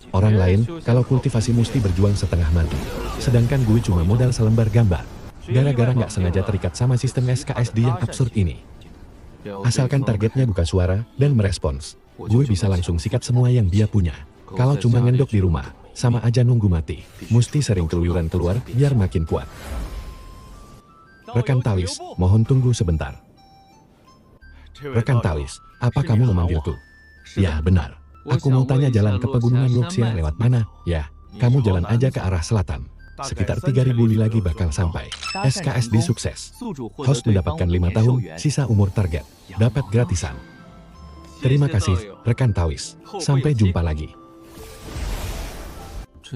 Orang lain, kalau kultivasi mesti berjuang setengah mati. Sedangkan gue cuma modal selembar gambar. Gara-gara nggak sengaja terikat sama sistem SKSD yang absurd ini. Asalkan targetnya buka suara dan merespons, gue bisa langsung sikat semua yang dia punya. Kalau cuma ngendok di rumah, sama aja nunggu mati. Mesti sering keluyuran keluar biar makin kuat. Rekan Taois, mohon tunggu sebentar. Rekan Taois, apa kamu memanggilku? Ya benar. Aku mau tanya jalan ke pegunungan Luxia lewat mana? Ya, kamu jalan aja ke arah selatan. Sekitar 3.000 li lagi bakal sampai. SKSD sukses. Host mendapatkan 5 tahun, sisa umur target. Dapat gratisan. Terima kasih, rekan Taois. Sampai jumpa lagi.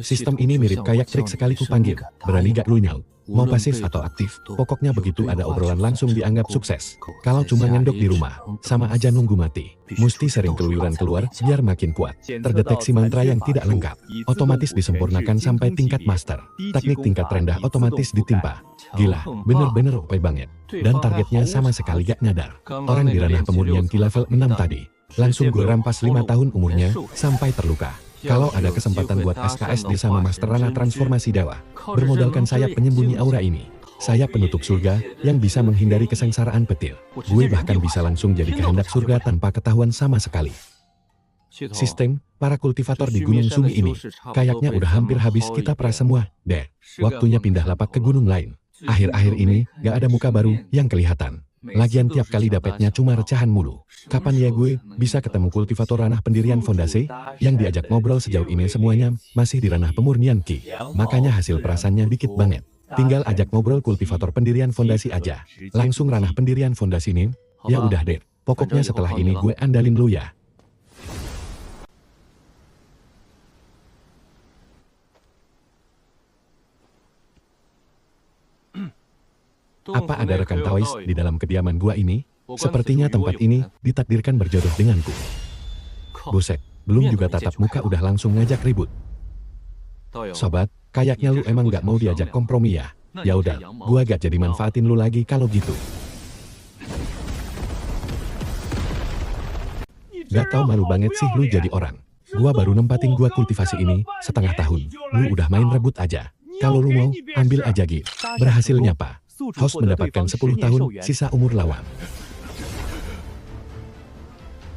Sistem ini mirip kayak trik sekali ku panggil. Berani gak lu nyaut? Mau pasif atau aktif? Pokoknya begitu ada obrolan langsung dianggap sukses. Kalau cuma ngendok di rumah, sama aja nunggu mati. Mesti sering keluyuran keluar biar makin kuat. Terdeteksi mantra yang tidak lengkap, otomatis disempurnakan sampai tingkat master. Teknik tingkat rendah otomatis ditimpa. Gila, bener-bener OP banget. Dan targetnya sama sekali gak nyadar. Orang di ranah pemurnian ki level 6 tadi. Langsung gue rampas 5 tahun umurnya, sampai terluka. Kalau ada kesempatan buat SKSD sama Master Ranah Transformasi Dewa, bermodalkan sayap penyembunyi aura ini, sayap penutup surga yang bisa menghindari kesengsaraan petir. Gue bahkan bisa langsung jadi kehendak surga tanpa ketahuan sama sekali. Sistem, para kultivator di Gunung Sumi ini, kayaknya udah hampir habis kita peras semua. Deh, waktunya pindah lapak ke gunung lain. Akhir-akhir ini, gak ada muka baru yang kelihatan. Lagian tiap kali dapetnya cuma recahan mulu. Kapan ya gue bisa ketemu kultivator ranah pendirian fondasi? Yang diajak ngobrol sejauh ini semuanya masih di ranah pemurnian ki. Makanya hasil perasaannya dikit banget. Tinggal ajak ngobrol kultivator pendirian fondasi aja. Langsung ranah pendirian fondasi nih. Ya udah deh. Pokoknya setelah ini gue andalin lu ya. Apa ada rekan Taois di dalam kediaman gua ini? Sepertinya tempat ini ditakdirkan berjodoh denganku. Buset, belum juga tatap muka udah langsung ngajak ribut. Sobat, kayaknya lu emang gak mau diajak kompromi ya? Ya udah, gua gak jadi manfaatin lu lagi kalau gitu. Gak tau malu banget sih lu jadi orang. Gua baru nempatin gua kultivasi ini setengah tahun. Lu udah main rebut aja. Kalau lu mau, ambil aja Gi. Berhasilnya apa? Host mendapatkan 10 tahun sisa umur lawan.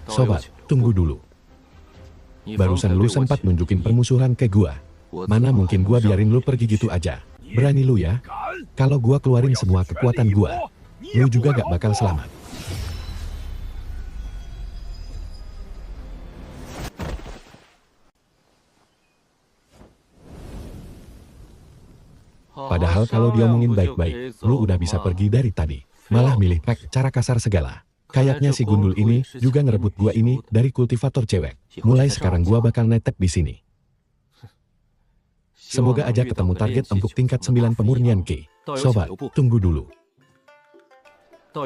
Sobat, tunggu dulu. Barusan lu sempat nunjukin permusuhan ke gua. Mana mungkin gua biarin lu pergi gitu aja. Berani lu ya? Kalau gua keluarin semua kekuatan gua, lu juga gak bakal selamat. Padahal kalau diomongin baik-baik, lu udah bisa pergi dari tadi. Malah milih pack cara kasar segala. Kayaknya si gundul ini juga ngerebut gua ini dari kultivator cewek. Mulai sekarang gua bakal netek di sini. Semoga aja ketemu target empuk tingkat 9 pemurnian ki. Sobat, tunggu dulu.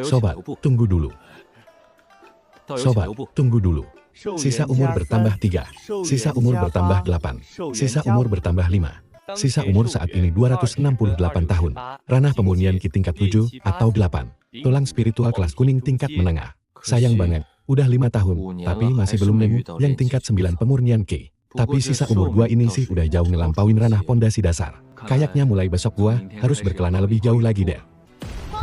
Sobat, tunggu dulu. Sobat, tunggu dulu. Sisa umur bertambah 3. Sisa umur bertambah 8. Sisa umur bertambah 5. Sisa umur saat ini 268 tahun. Ranah pemurnian ki tingkat 7 atau 8. Tulang spiritual kelas kuning tingkat menengah. Sayang banget, udah 5 tahun, tapi masih belum nemu yang tingkat 9 pemurnian ki. Tapi sisa umur gua ini sih udah jauh ngelampauin ranah pondasi dasar. Kayaknya mulai besok gua harus berkelana lebih jauh lagi deh.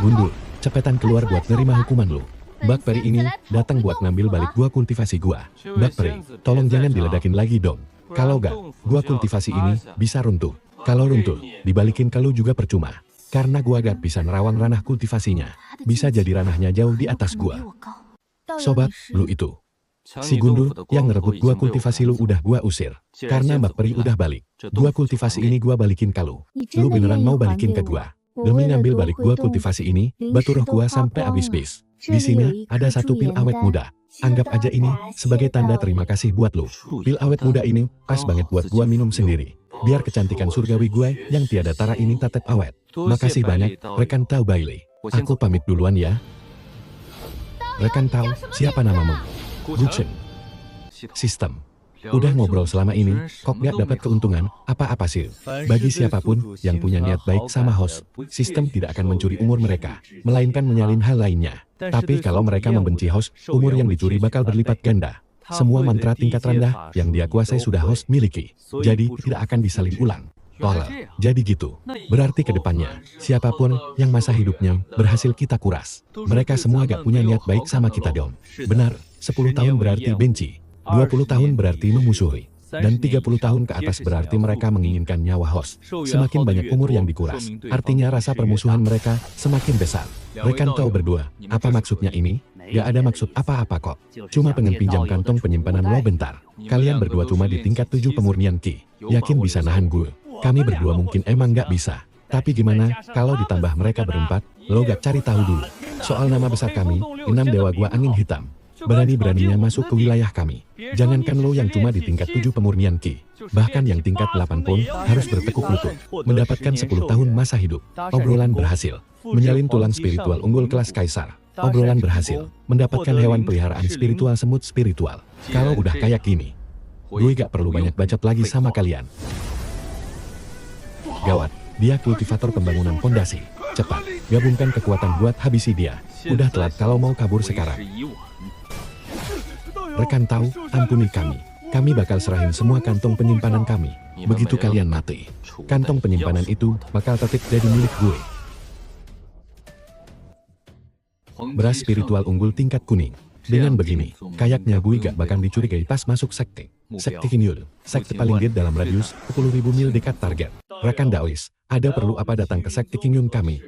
Gundul, cepetan keluar buat nerima hukuman lu. Bak Peri ini datang buat ngambil balik gua kultivasi gua. Bak Peri, tolong jangan diledakin lagi dong. Kalau gak, gua kultivasi ini bisa runtuh. Kalau runtuh, dibalikin ke lu juga percuma. Karena gua gak bisa nerawang ranah kultivasinya. Bisa jadi ranahnya jauh di atas gua. Sobat, lu itu. Si gundul yang ngerebut gua kultivasi lu udah gua usir. Karena Mbak Peri udah balik. Gua kultivasi ini gua balikin ke lu. Lu beneran mau balikin ke gua? Demi ngambil balik gua kultivasi ini, batu roh gua sampai habis bis. Di sini ada satu pil awet muda. Anggap aja ini sebagai tanda terima kasih buat lu. Pil awet muda ini pas banget buat gua minum sendiri. Biar kecantikan surgawi gue yang tiada tara ini tetap awet. Makasih banyak, rekan Tao Bailey. Aku pamit duluan ya. Rekan Tao, siapa namamu? Guchen. Sistem. Udah ngobrol selama ini, kok gak dapat keuntungan, apa-apa sih. Bagi siapapun yang punya niat baik sama host, sistem tidak akan mencuri umur mereka, melainkan menyalin hal lainnya. Tapi kalau mereka membenci host, umur yang dicuri bakal berlipat ganda. Semua mantra tingkat rendah yang dia kuasai sudah host miliki. Jadi, tidak akan disalin ulang. Toleh, jadi gitu. Berarti ke depannya, siapapun yang masa hidupnya berhasil kita kuras. Mereka semua gak punya niat baik sama kita dong. Benar, 10 tahun berarti benci. 20 tahun berarti memusuhi. Dan 30 tahun ke atas berarti mereka menginginkan nyawa host. Semakin banyak umur yang dikuras, artinya rasa permusuhan mereka semakin besar. Rekan kau berdua, apa maksudnya ini? Gak ada maksud apa-apa kok. Cuma pengen pinjam kantong penyimpanan lo bentar. Kalian berdua cuma di tingkat 7 pemurnian Ki. Yakin bisa nahan gue? Kami berdua mungkin emang gak bisa. Tapi gimana kalau ditambah mereka berempat? Lo gak cari tahu dulu. Soal nama besar kami, 6 dewa gua angin hitam. Berani-beraninya masuk ke wilayah kami. Jangankan lo yang cuma di tingkat 7 pemurnian Ki. Bahkan yang tingkat 8 pun harus bertekuk lutut. Mendapatkan 10 tahun masa hidup. Obrolan berhasil. Menyalin tulang spiritual unggul kelas kaisar. Obrolan berhasil. Mendapatkan hewan peliharaan spiritual semut spiritual. Kalau udah kayak gini, gue gak perlu banyak bacot lagi sama kalian. Gawat, dia kultivator pembangunan fondasi. Cepat, gabungkan kekuatan buat habisi dia. Udah telat kalau mau kabur sekarang. Rekan tahu, ampuni kami. Kami bakal serahin semua kantong penyimpanan kami. Begitu kalian mati, kantong penyimpanan itu bakal tetap jadi milik gue. Beras spiritual unggul tingkat kuning. Dengan begini, kayaknya gue gak bakal dicurigai pas masuk sekte. Sekte Kinyul, sekte paling dekat dalam radius 10.000 mil dekat target. Rekan Daois, ada perlu apa datang ke sekte Kinyun kami?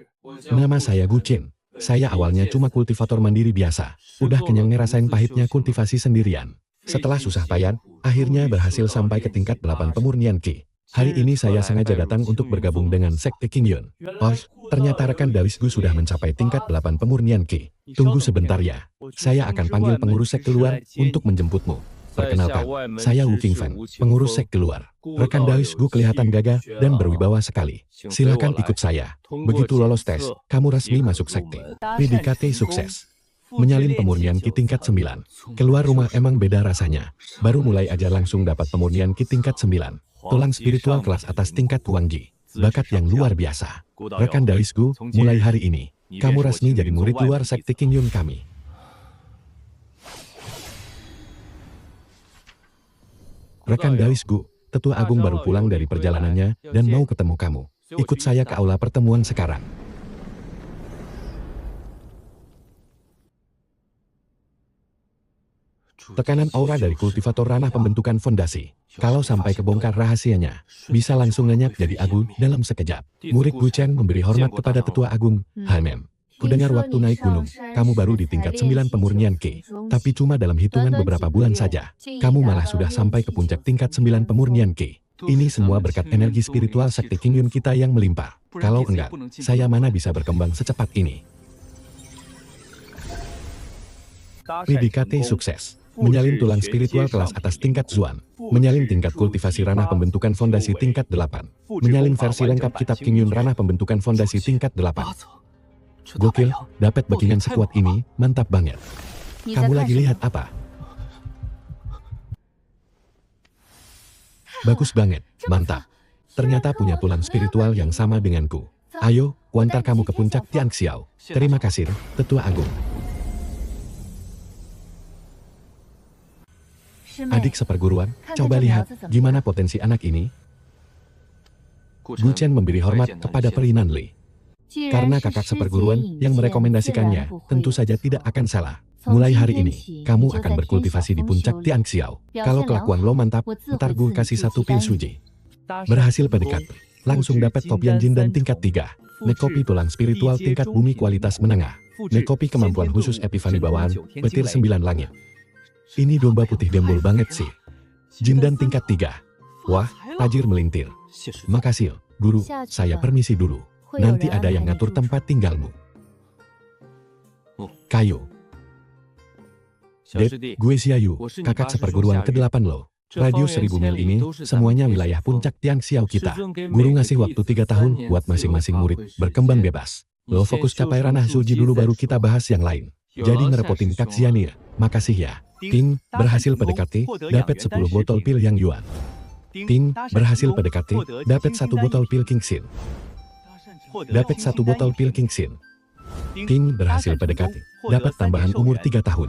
Nama saya Gucin. Saya awalnya cuma kultivator mandiri biasa. Udah kenyang ngerasain pahitnya kultivasi sendirian. Setelah susah payah, akhirnya berhasil sampai ke tingkat 8 pemurnian Ki. Hari ini saya sengaja datang untuk bergabung dengan sekte Kinyun. Oh, ternyata rekan Dawisgu sudah mencapai tingkat 8 pemurnian Ki. Tunggu sebentar ya. Saya akan panggil pengurus sekte keluar untuk menjemputmu. Perkenalkan, saya Wu King Feng, pengurus sekte keluar. Rekan Dawisgu kelihatan gagah dan berwibawa sekali. Silakan ikut saya. Begitu lolos tes, kamu resmi masuk sekte. PDKT sukses. Menyalin pemurnian Ki tingkat 9. Keluar rumah emang beda rasanya. Baru mulai aja langsung dapat pemurnian Ki tingkat 9. Tulang spiritual kelas atas tingkat Wangji. Bakat yang luar biasa. Rekan Dawisgu, mulai hari ini, kamu resmi jadi murid luar sekte Kinyun kami. Rekan Dawisgu, Tetua Agung baru pulang dari perjalanannya dan mau ketemu kamu. Ikut saya ke aula pertemuan sekarang. Tekanan aura dari kultivator ranah pembentukan fondasi. Kalau sampai kebongkar rahasianya, bisa langsung lenyap jadi abu dalam sekejap. Murid Guchen memberi hormat kepada Tetua Agung, Hamem. Kudengar waktu naik gunung, kamu baru di tingkat 9 pemurnian Ki. Tapi cuma dalam hitungan beberapa bulan saja, kamu malah sudah sampai ke puncak tingkat 9 pemurnian Ki. Ini semua berkat energi spiritual sekte Kinyun kita yang melimpah. Kalau enggak, saya mana bisa berkembang secepat ini. PDKT sukses. Menyalin tulang spiritual kelas atas tingkat Zuan. Menyalin tingkat kultivasi ranah pembentukan fondasi tingkat 8. Menyalin versi lengkap kitab Kinyun ranah pembentukan fondasi tingkat 8. Gokil, dapat backingan sekuat ini, mantap banget. Kamu lagi lihat apa? Bagus banget, mantap. Ternyata punya tulang spiritual yang sama denganku. Ayo, kuantar kamu ke puncak Tianxiao. Terima kasih, Tetua Agung. Adik seperguruan, coba lihat, gimana potensi anak ini? Guchen memberi hormat kepada Peri Nanli. Karena kakak seperguruan yang merekomendasikannya, tentu saja tidak akan salah. Mulai hari ini, kamu akan berkultivasi di puncak Tianxiao. Kalau kelakuan lo mantap, ntar gue kasih 1 pil suji. Berhasil PDKT, langsung dapat Topian Jin dan tingkat 3. Nekopi tulang spiritual tingkat bumi kualitas menengah. Nekopi kemampuan khusus Epifani bawaan, petir 9 langit. Ini domba putih dembul banget sih. Jin dan tingkat 3. Wah, tajir melintir. Makasih, guru, saya permisi dulu. Nanti ada yang ngatur tempat tinggalmu. Kayu. Dep, gue Xiaoyu, kakak seperguruan ke-8 lo. Radius 1000 mil ini, semuanya wilayah puncak Tianxiao kita. Guru ngasih waktu 3 tahun buat masing-masing murid berkembang bebas. Lo fokus capai ranah suji dulu baru kita bahas yang lain. Jadi ngerepotin Kak Xianir, makasih ya. Ting, berhasil PDKT, dapat 10 botol pil yang Yuan. Ting, berhasil PDKT, dapat 1 botol pil Kingxin. Dapat 1 botol pil Kingxin. Ting, berhasil PDKT, dapat tambahan umur 3 tahun.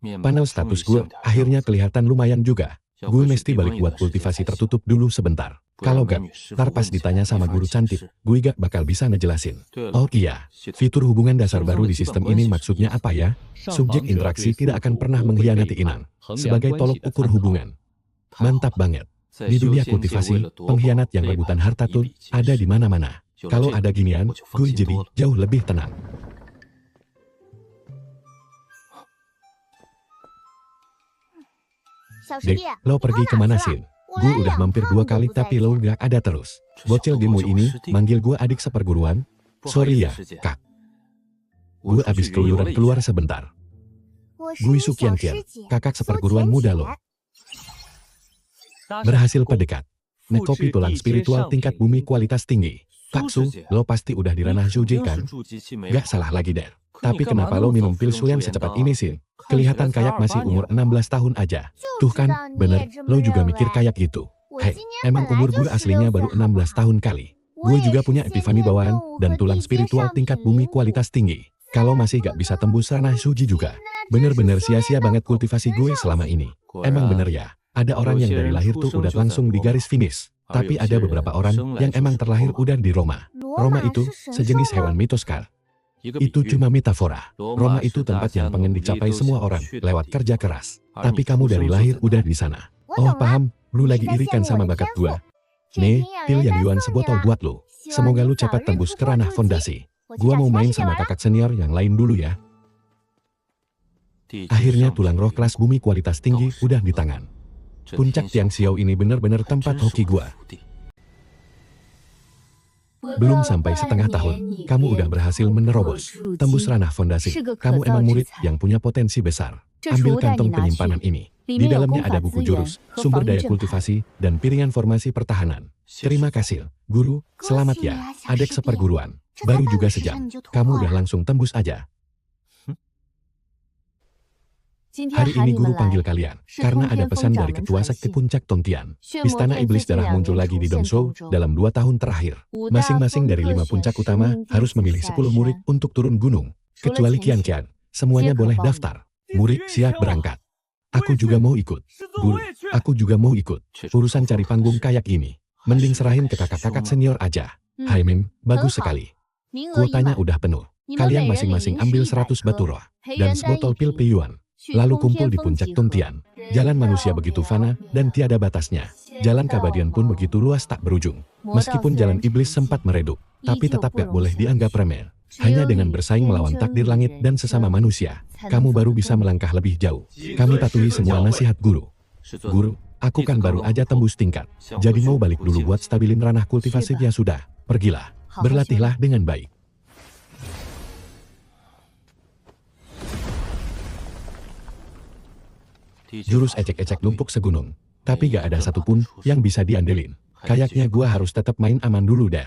Panel status gue akhirnya kelihatan lumayan juga. Gue mesti balik buat kultivasi tertutup dulu sebentar. Kalau gak, ntar pas ditanya sama guru cantik, gue gak bakal bisa ngejelasin. Oh iya, fitur hubungan dasar baru di sistem ini maksudnya apa ya? Subjek interaksi tidak akan pernah mengkhianati inang. Sebagai tolok ukur hubungan. Mantap banget. Di dunia kultivasi, pengkhianat yang rebutan harta tuh ada di mana-mana. Kalau ada ginian, gue jadi jauh lebih tenang. Dek, lo pergi kemana sih? Gue udah mampir 2 kali tapi lo gak ada terus. Bocil Gemu ini manggil gue adik seperguruan. Sorry ya, Kak. Gue abis keluyuran keluar sebentar. Gue Sukian-kian, kakak seperguruan muda lo. Berhasil pendekat. Nekopi tulang spiritual tingkat bumi kualitas tinggi. Kak Su, lo pasti udah di ranah Shuji kan? Gak salah lagi, Der. Tapi kenapa lo minum pil Su yang secepat ini sih? Kelihatan kayak masih umur 16 tahun aja. Tuh kan, bener, lo juga mikir kayak gitu. Hei, emang umur gue aslinya baru 16 tahun kali. Gue juga punya epifani bawaan, dan tulang spiritual tingkat bumi kualitas tinggi. Kalau masih gak bisa tembus ranah Shuji juga. Bener-bener sia-sia banget kultivasi gue selama ini. Emang bener ya, ada orang yang dari lahir tuh udah langsung di garis finish. Tapi ada beberapa orang yang emang terlahir udah di Roma. Roma itu sejenis hewan mitos kar. Itu cuma metafora. Roma itu tempat yang pengen dicapai semua orang lewat kerja keras. Tapi kamu dari lahir udah di sana. Oh paham, lu lagi irikan sama bakat gua. Nih, pil yang Yuan sebotol buat lu. Semoga lu cepat tembus ke ranah fondasi. Gua mau main sama kakak senior yang lain dulu ya. Akhirnya tulang roh kelas bumi kualitas tinggi udah di tangan. Puncak Tiang Xiao ini bener-bener tempat hoki gua. Belum sampai setengah tahun, kamu udah berhasil menerobos, tembus ranah fondasi. Kamu emang murid yang punya potensi besar. Ambil kantong penyimpanan ini. Di dalamnya ada buku jurus, sumber daya kultivasi, dan piringan formasi pertahanan. Terima kasih, guru. Selamat ya, adik seperguruan. Baru juga sejam, kamu udah langsung tembus aja. Hari ini guru panggil kalian, karena ada pesan dari Ketua Sekte Puncak Tongtian. Istana Iblis Darah muncul lagi di Dongzhou dalam 2 tahun terakhir. Masing-masing dari 5 puncak utama harus memilih 10 murid untuk turun gunung. Kecuali Qian-Qian, semuanya boleh daftar. Murid siap berangkat. Aku juga mau ikut. Guru, aku juga mau ikut. Urusan cari panggung kayak gini, mending serahin ke kakak-kakak senior aja. Hai Mim, bagus sekali. Kuotanya udah penuh. Kalian masing-masing ambil 100 batu roh dan sebotol pil Peyuan. Lalu kumpul di puncak Tongtian. Jalan manusia begitu fana dan tiada batasnya. Jalan keabadian pun begitu luas tak berujung. Meskipun jalan iblis sempat meredup, tapi tetap gak boleh dianggap remeh. Hanya dengan bersaing melawan takdir langit dan sesama manusia, kamu baru bisa melangkah lebih jauh. Kami patuhi semua nasihat guru. Guru, aku kan baru aja tembus tingkat. Jadi mau balik dulu buat stabilin ranah kultivasi ya sudah. Pergilah, berlatihlah dengan baik. Jurus ecek-ecek lumpuk segunung. Tapi gak ada satupun yang bisa diandelin. Kayaknya gua harus tetap main aman dulu dah.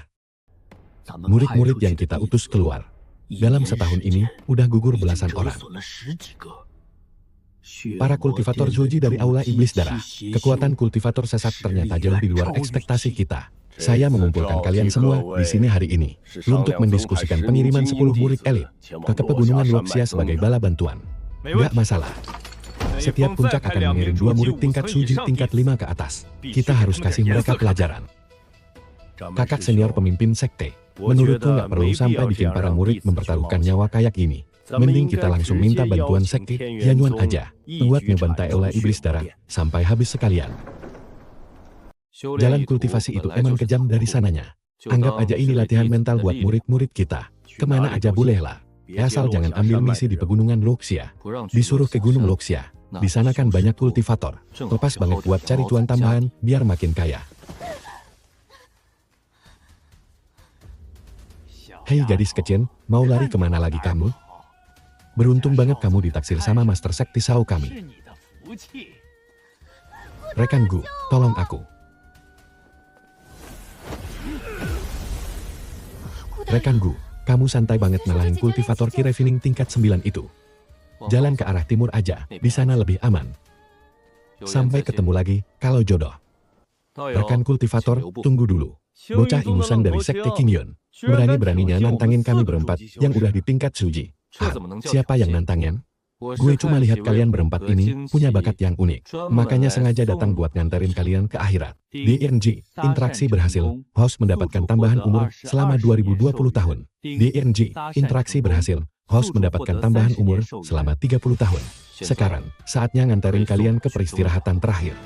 Murid-murid yang kita utus keluar. Dalam setahun ini, udah gugur belasan orang. Para kultivator Shuji dari Aula Iblis Darah. Kekuatan kultivator sesat ternyata jauh di luar ekspektasi kita. Saya mengumpulkan kalian semua di sini hari ini. Untuk mendiskusikan pengiriman 10 murid elit ke pegunungan Luoxia sebagai bala bantuan. Gak masalah. Setiap puncak akan mengirim 2 murid tingkat Shuji tingkat 5 ke atas. Kita harus kasih mereka pelajaran. Kakak senior pemimpin sekte, menurutku nggak perlu sampai bikin para murid mempertaruhkan nyawa kayak gini. Mending kita langsung minta bantuan sekte Yanyuan aja, buat ngebantai Aula Iblis Darah sampai habis sekalian. Jalan kultivasi itu emang kejam dari sananya. Anggap aja ini latihan mental buat murid-murid kita. Kemana aja bolehlah. Asal jangan ambil misi di pegunungan Luoxia. Disuruh ke Gunung Luoxia. Di sana kan banyak kultivator. Lepas banget buat cari cuan tambahan biar makin kaya. Hei gadis kecil, mau lari kemana lagi kamu? Beruntung banget kamu ditaksir sama Master Sekti Sao kami. Rekan Gu, tolong aku. Rekan Gu, kamu santai banget ngalahin kultivator Ki Refining tingkat 9 itu. Jalan ke arah timur aja, di sana lebih aman. Sampai ketemu lagi, kalau jodoh. Rekan kultivator, tunggu dulu. Bocah ingusan dari Sekte Qingyun. Berani-beraninya nantangin kami berempat yang udah di tingkat Shuji. Siapa yang nantangin? Gue cuma lihat kalian berempat ini punya bakat yang unik. Makanya sengaja datang buat nganterin kalian ke akhirat. DNG, interaksi berhasil. Host mendapatkan tambahan umur selama 2020 tahun. DNG, interaksi berhasil. Host mendapatkan tambahan umur selama 30 tahun. Sekarang, saatnya nganterin kalian ke peristirahatan terakhir.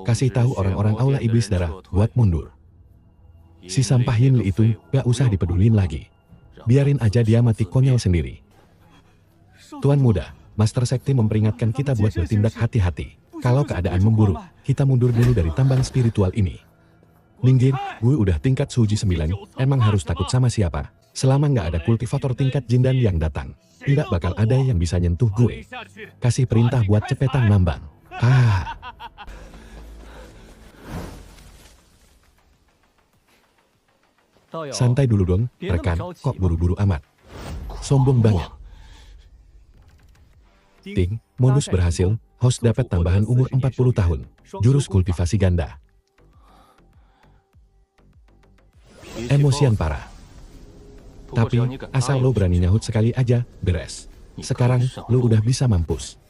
Kasih tahu orang-orang aula iblis darah buat mundur. Si sampah Yin Li itu gak usah dipedulin lagi. Biarin aja dia mati konyol sendiri. Tuan muda, Master Sekti memperingatkan kita buat bertindak hati-hati. Kalau keadaan memburuk, kita mundur dulu dari tambang spiritual ini. Linggir, gue udah tingkat Suji 9, emang harus takut sama siapa? Selama nggak ada kultivator tingkat Jindan yang datang, tidak bakal ada yang bisa nyentuh gue. Kasih perintah buat cepetan nambang. Santai dulu dong, rekan, kok buru-buru amat. Sombong banget. Ting, modus berhasil, host dapat tambahan umur 40 tahun. Jurus kultivasi ganda. Emosian parah. Tapi, asal lo berani nyahut sekali aja, beres. Sekarang, lo udah bisa mampus.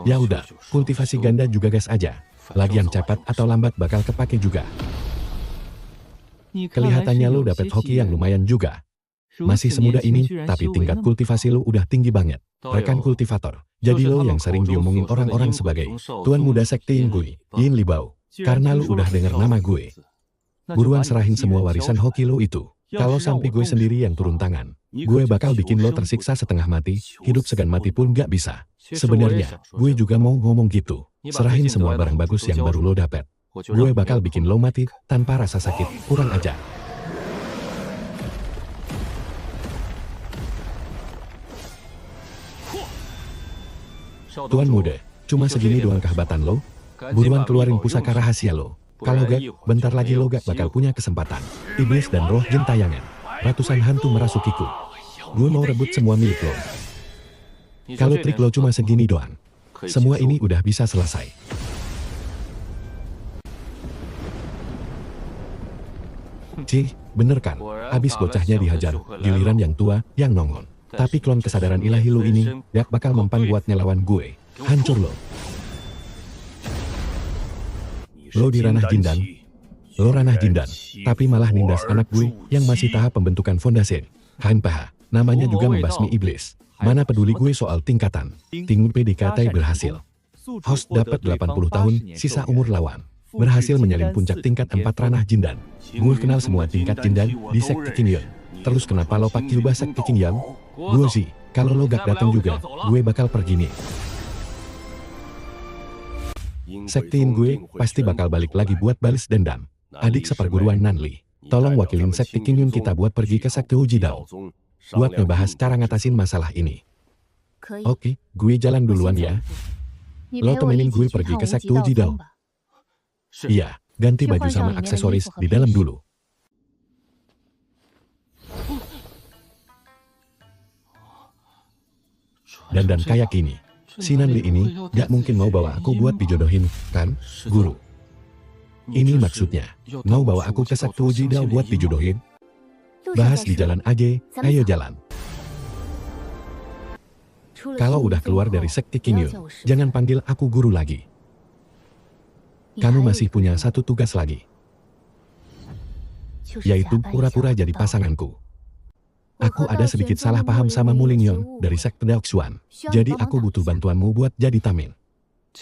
Ya udah, kultivasi ganda juga gas aja. Lagi yang cepat atau lambat bakal kepake juga. Kelihatannya lo dapet hoki yang lumayan juga. Masih semudah ini, tapi tingkat kultivasi lo udah tinggi banget. Rekan kultivator, jadi lo yang sering diomongin orang-orang sebagai Tuan Muda Sekti Yin Gui, Yin Li Bao. Karena lo udah denger nama gue. Buruan serahin semua warisan hoki lo itu. Kalau sampai gue sendiri yang turun tangan, gue bakal bikin lo tersiksa setengah mati, hidup segan mati pun gak bisa. Sebenarnya, gue juga mau ngomong gitu. Serahin semua barang bagus yang baru lo dapet. Gue bakal bikin lo mati tanpa rasa sakit, kurang aja. Tuan muda, cuma segini doang kehebatan lo? Buruan keluarin pusaka rahasia lo. Kalau gak, bentar lagi lo gak bakal punya kesempatan. Iblis dan roh gentayangan. Ratusan hantu merasukiku. Gue mau rebut semua milik lo. Kalau trik lo cuma segini doang, semua ini udah bisa selesai. Cih, bener kan? Abis bocahnya dihajar, giliran yang tua, yang nongol. Tapi klon kesadaran ilahi lo ini, gak bakal mempan buat ngelawan gue. Hancur lo. Lo di ranah Jindan. Lo ranah Jindan, tapi malah nindas anak gue yang masih tahap pembentukan fondasi. Hanpaha, namanya juga membasmi iblis. Mana peduli gue soal tingkatan. Tinggu PDKT berhasil. Host dapat 80 tahun, sisa umur lawan. Berhasil menyalin puncak tingkat 4 ranah Jindan. Gue kenal semua tingkat Jindan di Sekti King Yang. Terus kenapa lo pakai jubah Sekti King Yang? Gue sih, kalau lo gak datang juga, gue bakal pergi nih. Sektiin gue, pasti bakal balik lagi buat balas dendam. Adik seperguruan Nanli, tolong wakilin Sekti King Yun kita buat pergi ke Sekti Ujidao. Buat ngebahas cara ngatasin masalah ini. Oke, gue jalan duluan ya. Lo temenin gue pergi ke Sekti Ujidao. Iya, ganti baju sama aksesoris di dalam dulu. Dan kayak gini. Si Nanli ini gak mungkin mau bawa aku buat dijodohin, kan, guru? Ini maksudnya, mau bawa aku ke Sekti Ujidao buat dijodohin? Bahas di jalan aja, ayo jalan. Kalau udah keluar dari Sekti King Yun, jangan panggil aku guru lagi. Kamu masih punya satu tugas lagi. Yaitu pura-pura jadi pasanganku. Aku ada sedikit salah paham sama Mu Lingyong dari Sekte Daoxuan. Jadi aku butuh bantuanmu buat jadi tamin.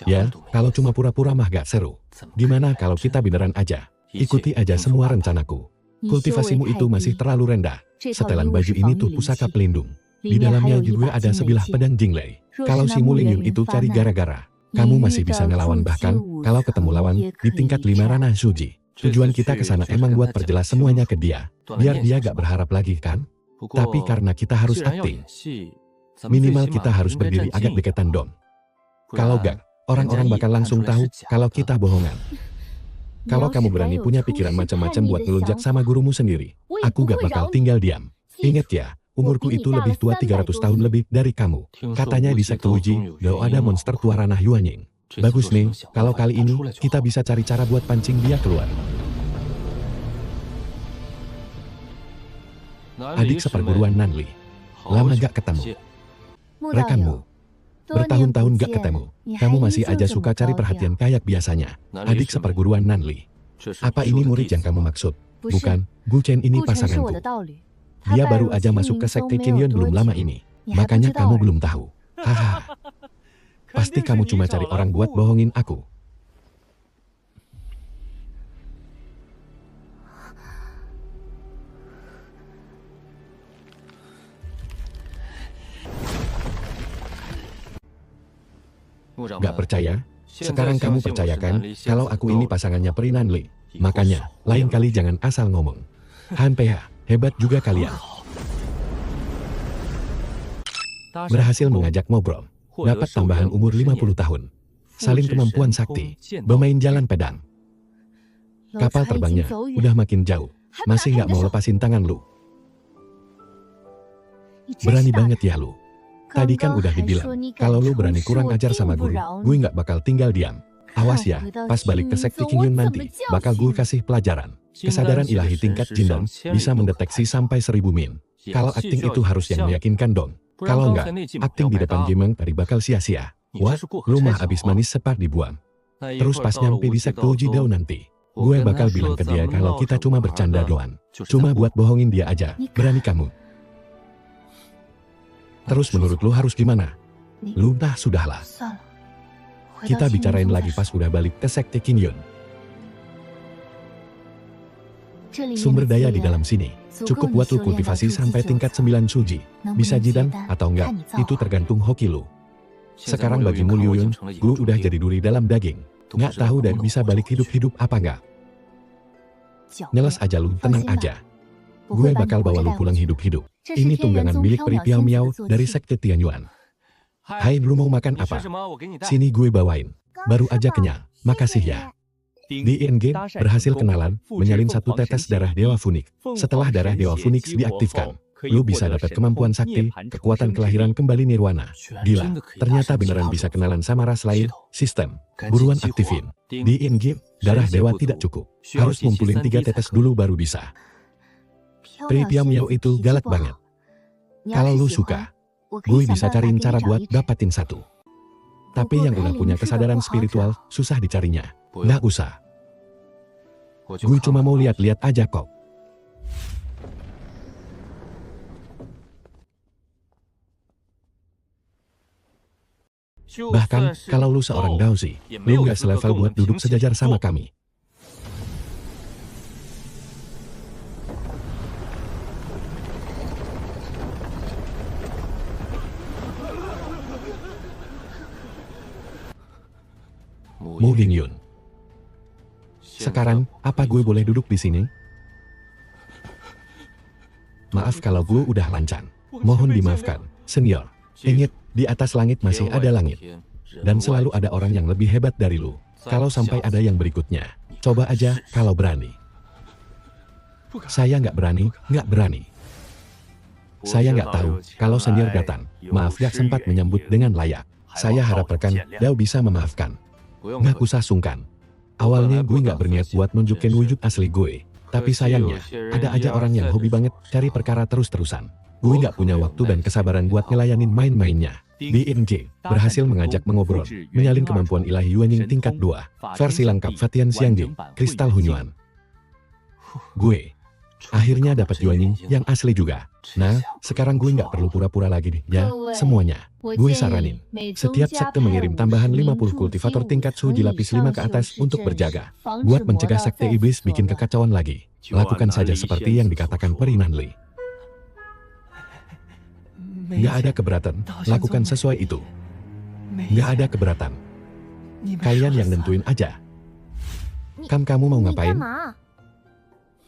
Ya, kalau cuma pura-pura mah gak seru. Gimana kalau kita beneran aja? Ikuti aja semua rencanaku. Kultivasimu itu masih terlalu rendah. Setelan baju ini tuh pusaka pelindung. Di dalamnya juga ada sebilah pedang Jinglei. Kalau si Mu Lingyong itu cari gara-gara, kamu masih bisa ngelawan, bahkan kalau ketemu lawan di tingkat 5 ranah Suji. Tujuan kita ke sana emang buat perjelas semuanya ke dia. Biar dia gak berharap lagi, kan? Tapi karena kita harus akting, minimal kita harus berdiri agak deketan dong. Kalau gak, orang-orang bakal langsung tahu kalau kita bohongan. Kalau kamu berani punya pikiran macam-macam buat ngelunjak sama gurumu sendiri, aku gak bakal tinggal diam. Ingat ya, Umurku itu lebih tua 300 tahun lebih dari kamu. Katanya di sekte Wuji, Dao ada monster tua ranah Yuanying. Bagus nih, kalau kali ini kita bisa cari cara buat pancing dia keluar. Adik seperguruan Nanli. Lama gak ketemu. Rekanmu. Bertahun-tahun gak ketemu. Kamu masih aja suka cari perhatian kayak biasanya. Adik seperguruan Nanli. Apa ini murid yang kamu maksud? Bukan, Gu Chen ini pasanganku. Dia baru aja masuk ke sekte Qingyun belum lama ini. Makanya kamu belum tahu. Haha. Pasti kamu cuma cari orang buat bohongin aku. Gak percaya? Sekarang kamu percayakan kalau aku ini pasangannya Peri Nanli. Makanya, lain kali jangan asal ngomong. Han PH. Hebat juga kalian. Berhasil mengajak ngobrol. Dapat tambahan umur 50 tahun. Salin kemampuan sakti. Bermain jalan pedang. Kapal terbangnya udah makin jauh. Masih gak mau lepasin tangan lu. Berani banget ya lu. Tadi kan udah dibilang, kalau lu berani kurang ajar sama guru, gue gak bakal tinggal diam. Awas ya, pas balik ke sekte Qingyun nanti, bakal gue kasih pelajaran. Kesadaran ilahi tingkat Jindan bisa mendeteksi sampai 1000 min. Kalau akting itu harus yang meyakinkan dong. Kalau enggak, akting di depan Jimeng tadi bakal sia-sia. Wah, rumah abis manis sepak dibuang. Terus pas nyampe di sekte Wuji Dao nanti, gue bakal bilang ke dia kalau kita cuma bercanda doang. Cuma buat bohongin dia aja, berani kamu. Terus menurut lu harus gimana? Lu nah sudahlah. Kita bicarain lagi pas udah balik ke sekte Qingyun. Sumber daya di dalam sini cukup buat lu kultivasi sampai tingkat 9 suji. Bisa jidan atau enggak, itu tergantung hoki lu. Sekarang bagimu Liu Yun, gue udah jadi duri dalam daging. Nggak tahu dan bisa balik hidup-hidup apa enggak. Nyeles aja lu, tenang aja. Gue bakal bawa lu pulang hidup-hidup. Ini tunggangan milik Peri Piao Miao dari sekte Tianyuan. Hai, lu mau makan apa? Sini gue bawain. Baru aja kenyang. Makasih ya. Di ING, berhasil kenalan, menyalin 1 tetes darah Dewa Phoenix. Setelah darah Dewa Phoenix diaktifkan, lu bisa dapat kemampuan sakti, kekuatan kelahiran kembali nirwana. Gila, ternyata beneran bisa kenalan sama ras lain. Sistem, buruan aktifin. Di ING, darah Dewa tidak cukup. Harus ngumpulin 3 tetes dulu baru bisa. Peri Piao Miao itu galak banget. Kalau lu suka, gue bisa cariin cara buat dapatin 1. Tapi yang udah punya kesadaran spiritual, susah dicarinya. Nggak usah. Gue cuma mau lihat-lihat aja kok. Bahkan, kalau lu seorang Daozi, lu nggak selevel buat duduk sejajar sama kami. Mu Yun. Sekarang, apa gue boleh duduk di sini? Maaf kalau gue udah lancang. Mohon dimaafkan, senior. Ingat, di atas langit masih ada langit. Dan selalu ada orang yang lebih hebat dari lu. Kalau sampai ada yang berikutnya, coba aja kalau berani. Saya nggak berani. Saya nggak tahu kalau senior datang. Maaf gak sempat menyambut dengan layak. Saya harap rekan Dao bisa memaafkan. Nggak usah sungkan. Awalnya gue nggak berniat buat nunjukin wujud asli gue. Tapi sayangnya, ada aja orang yang hobi banget cari perkara terus-terusan. Gue nggak punya waktu dan kesabaran buat ngelayanin main-mainnya. Di ING, berhasil mengajak mengobrol, menyalin kemampuan ilahi Yuanying tingkat 2. Versi lengkap Fatian Xiangjing, Kristal Hunyuan. Gue akhirnya dapat Yuanying yang asli juga. Nah, sekarang gue nggak perlu pura-pura lagi nih, ya, semuanya. Gue saranin, setiap sekte mengirim tambahan 50 kultivator tingkat suji lapis 5 ke atas untuk berjaga. Buat mencegah sekte iblis bikin kekacauan lagi. Lakukan saja seperti yang dikatakan Peri Nanli. Nggak ada keberatan, lakukan sesuai itu. Nggak ada keberatan. Kalian yang nentuin aja. Kamu mau ngapain?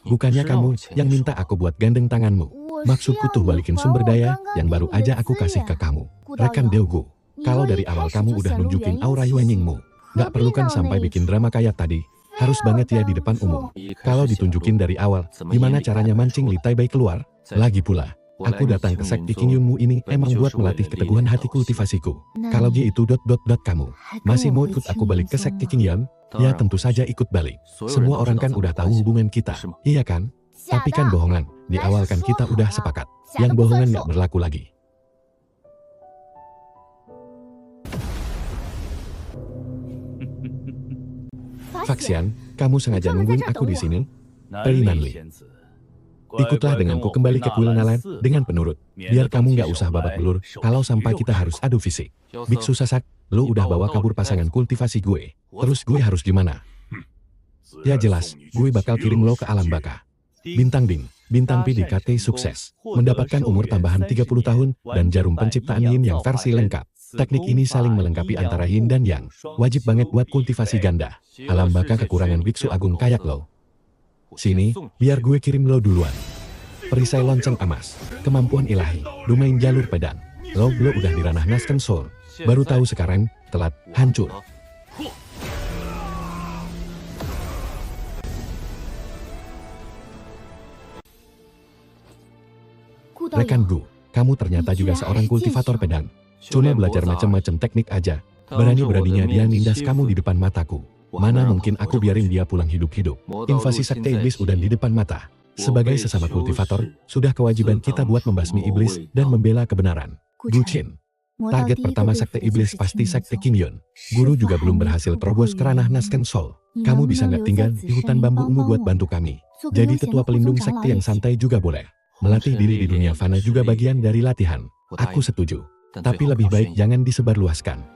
Bukannya kamu yang minta aku buat gandeng tanganmu. Maksudku tuh balikin sumber daya yang baru aja aku kasih ke kamu. Rekan Deogu, kalau dari awal kamu udah nunjukin aura Yuanyingmu, nggak perlu kan sampai bikin drama kayak tadi. Harus banget ya di depan umum. Kalau ditunjukin dari awal, gimana caranya mancing Li Taibai keluar? Lagi pula, Aku datang ke sekte Qingyunmu ini emang buat melatih keteguhan hati kultivasiku. Kalau gitu kamu masih mau ikut aku balik ke sekte Qingyun? Ya tentu saja ikut balik. Semua orang kan udah tahu hubungan kita, iya kan? Tapi kan bohongan, di awal kan kita udah sepakat. Yang bohongan nggak berlaku lagi. Faxian, kamu sengaja nungguin aku di sini? Peri Nanli. Ikutlah denganku kembali ke kuil Nalan dengan penurut. Biar kamu nggak usah babak belur kalau sampai kita harus adu fisik. Biksu Sasak, lo udah bawa kabur pasangan kultivasi gue. Terus gue harus gimana? Ya jelas, gue bakal kirim lo ke alam baka. Bintang Ding, bintang PDKT sukses. Mendapatkan umur tambahan 30 tahun dan jarum penciptaan Yin yang versi lengkap. Teknik ini saling melengkapi antara Yin dan Yang. Wajib banget buat kultivasi ganda. Alam baka kekurangan biksu agung kayak lo. Sini, biar gue kirim lo duluan. Perisai lonceng emas, kemampuan ilahi, domain jalur pedang. Lo udah di ranah Nasken Soul. Baru tahu sekarang, telat, hancur. Rekan Gu, kamu ternyata juga seorang kultivator pedang. Cuma belajar macam-macam teknik aja. Berani-beraninya dia nindas kamu di depan mataku. Mana mungkin aku biarin dia pulang hidup-hidup. Invasi sekte iblis udah di depan mata. Sebagai sesama kultivator, sudah kewajiban kita buat membasmi iblis dan membela kebenaran. Gucin, target pertama sekte iblis pasti sekte Qingyun. Guru juga belum berhasil terobos ke ranah Nasken Soul. Kamu bisa nggak tinggal di hutan bambu ungu buat bantu kami? Jadi ketua pelindung sekte yang santai juga boleh. Melatih diri di dunia fana juga bagian dari latihan. Aku setuju. Tapi lebih baik jangan disebarluaskan.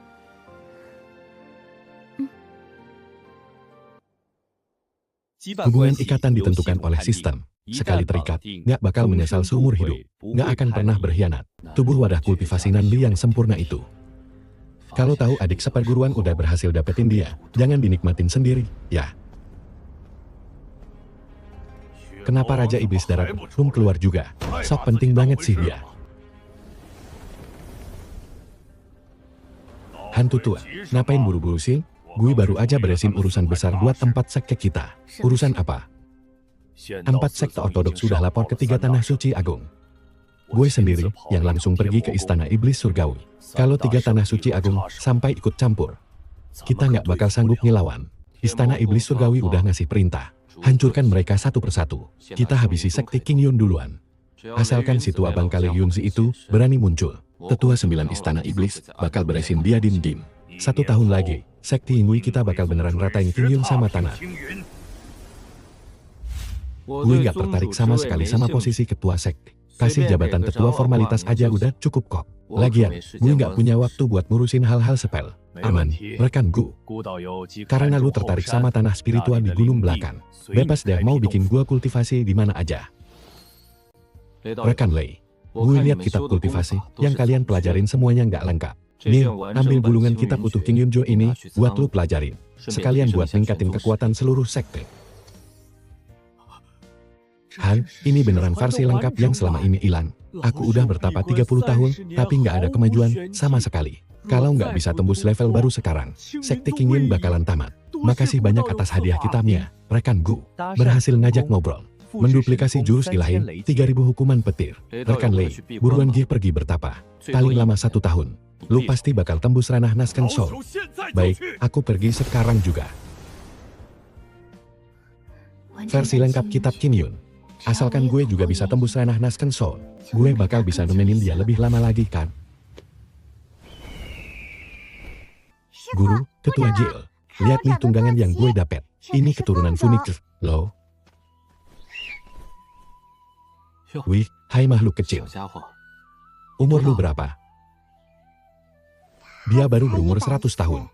Hubungan ikatan ditentukan oleh sistem. Sekali terikat, nggak bakal menyesal seumur hidup. Nggak akan pernah berkhianat. Tubuh wadah kultivasi Nanli yang sempurna itu. Kalau tahu adik seperguruan udah berhasil dapetin dia, jangan dinikmatin sendiri, ya. Kenapa Raja Iblis Darat belum keluar juga? Sok penting banget sih dia. Hantu tua, ngapain buru-buru sih? Gue baru aja beresin urusan besar buat tempat sekte kita. Urusan apa? 4 sekte ortodoks sudah lapor ke 3 tanah suci agung. Gue sendiri yang langsung pergi ke istana iblis surgawi. Kalau 3 tanah suci agung sampai ikut campur, kita nggak bakal sanggup ngelawan. Istana iblis surgawi udah ngasih perintah. Hancurkan mereka satu persatu. Kita habisi sekte Qingyun duluan. Asalkan si tua Bangkale Yunzi itu berani muncul. Tetua 9 istana iblis bakal beresin dia dim-dim. 1 tahun lagi, sekte Yingwei kita bakal beneran ratain Qingyun sama tanah. Gue nggak tertarik sama sekali sama posisi ketua sekte. Kasih jabatan ketua formalitas aja udah cukup kok. Lagian, gue nggak punya waktu buat ngurusin hal-hal sepel. Aman, rekan Gu. Karena lu tertarik sama tanah spiritual di gunung belakang. Bebas deh mau bikin gua kultivasi di mana aja. Rekan Lei, gue lihat kitab kultivasi yang kalian pelajarin semuanya nggak lengkap. Nih, ambil gulungan kitab utuh Qingyun Jo ini buat lu pelajarin. Sekalian buat ningkatin kekuatan seluruh sekte. Han, ini beneran versi lengkap yang selama ini hilang. Aku udah bertapa 30 tahun, tapi nggak ada kemajuan sama sekali. Kalau nggak bisa tembus level baru sekarang, sekte Qingyun bakalan tamat. Makasih banyak atas hadiah kitabnya, rekan Gu. Berhasil ngajak ngobrol. Menduplikasi jurus ilahi, 3000 hukuman petir. Rekan Lei, buruan Gi pergi bertapa. Paling lama 1 tahun. Lu pasti bakal tembus ranah Nasken Soul. Baik, aku pergi sekarang juga. Versi lengkap kitab Qingyun. Asalkan gue juga bisa tembus ranah Nasken Soul, gue bakal bisa nemenin dia lebih lama lagi kan? Guru, ketua JL, lihat nih tunggangan yang gue dapet. Ini keturunan Phoenix, loh. Wih, hai makhluk kecil. Umur lu berapa? Dia baru berumur 100 tahun.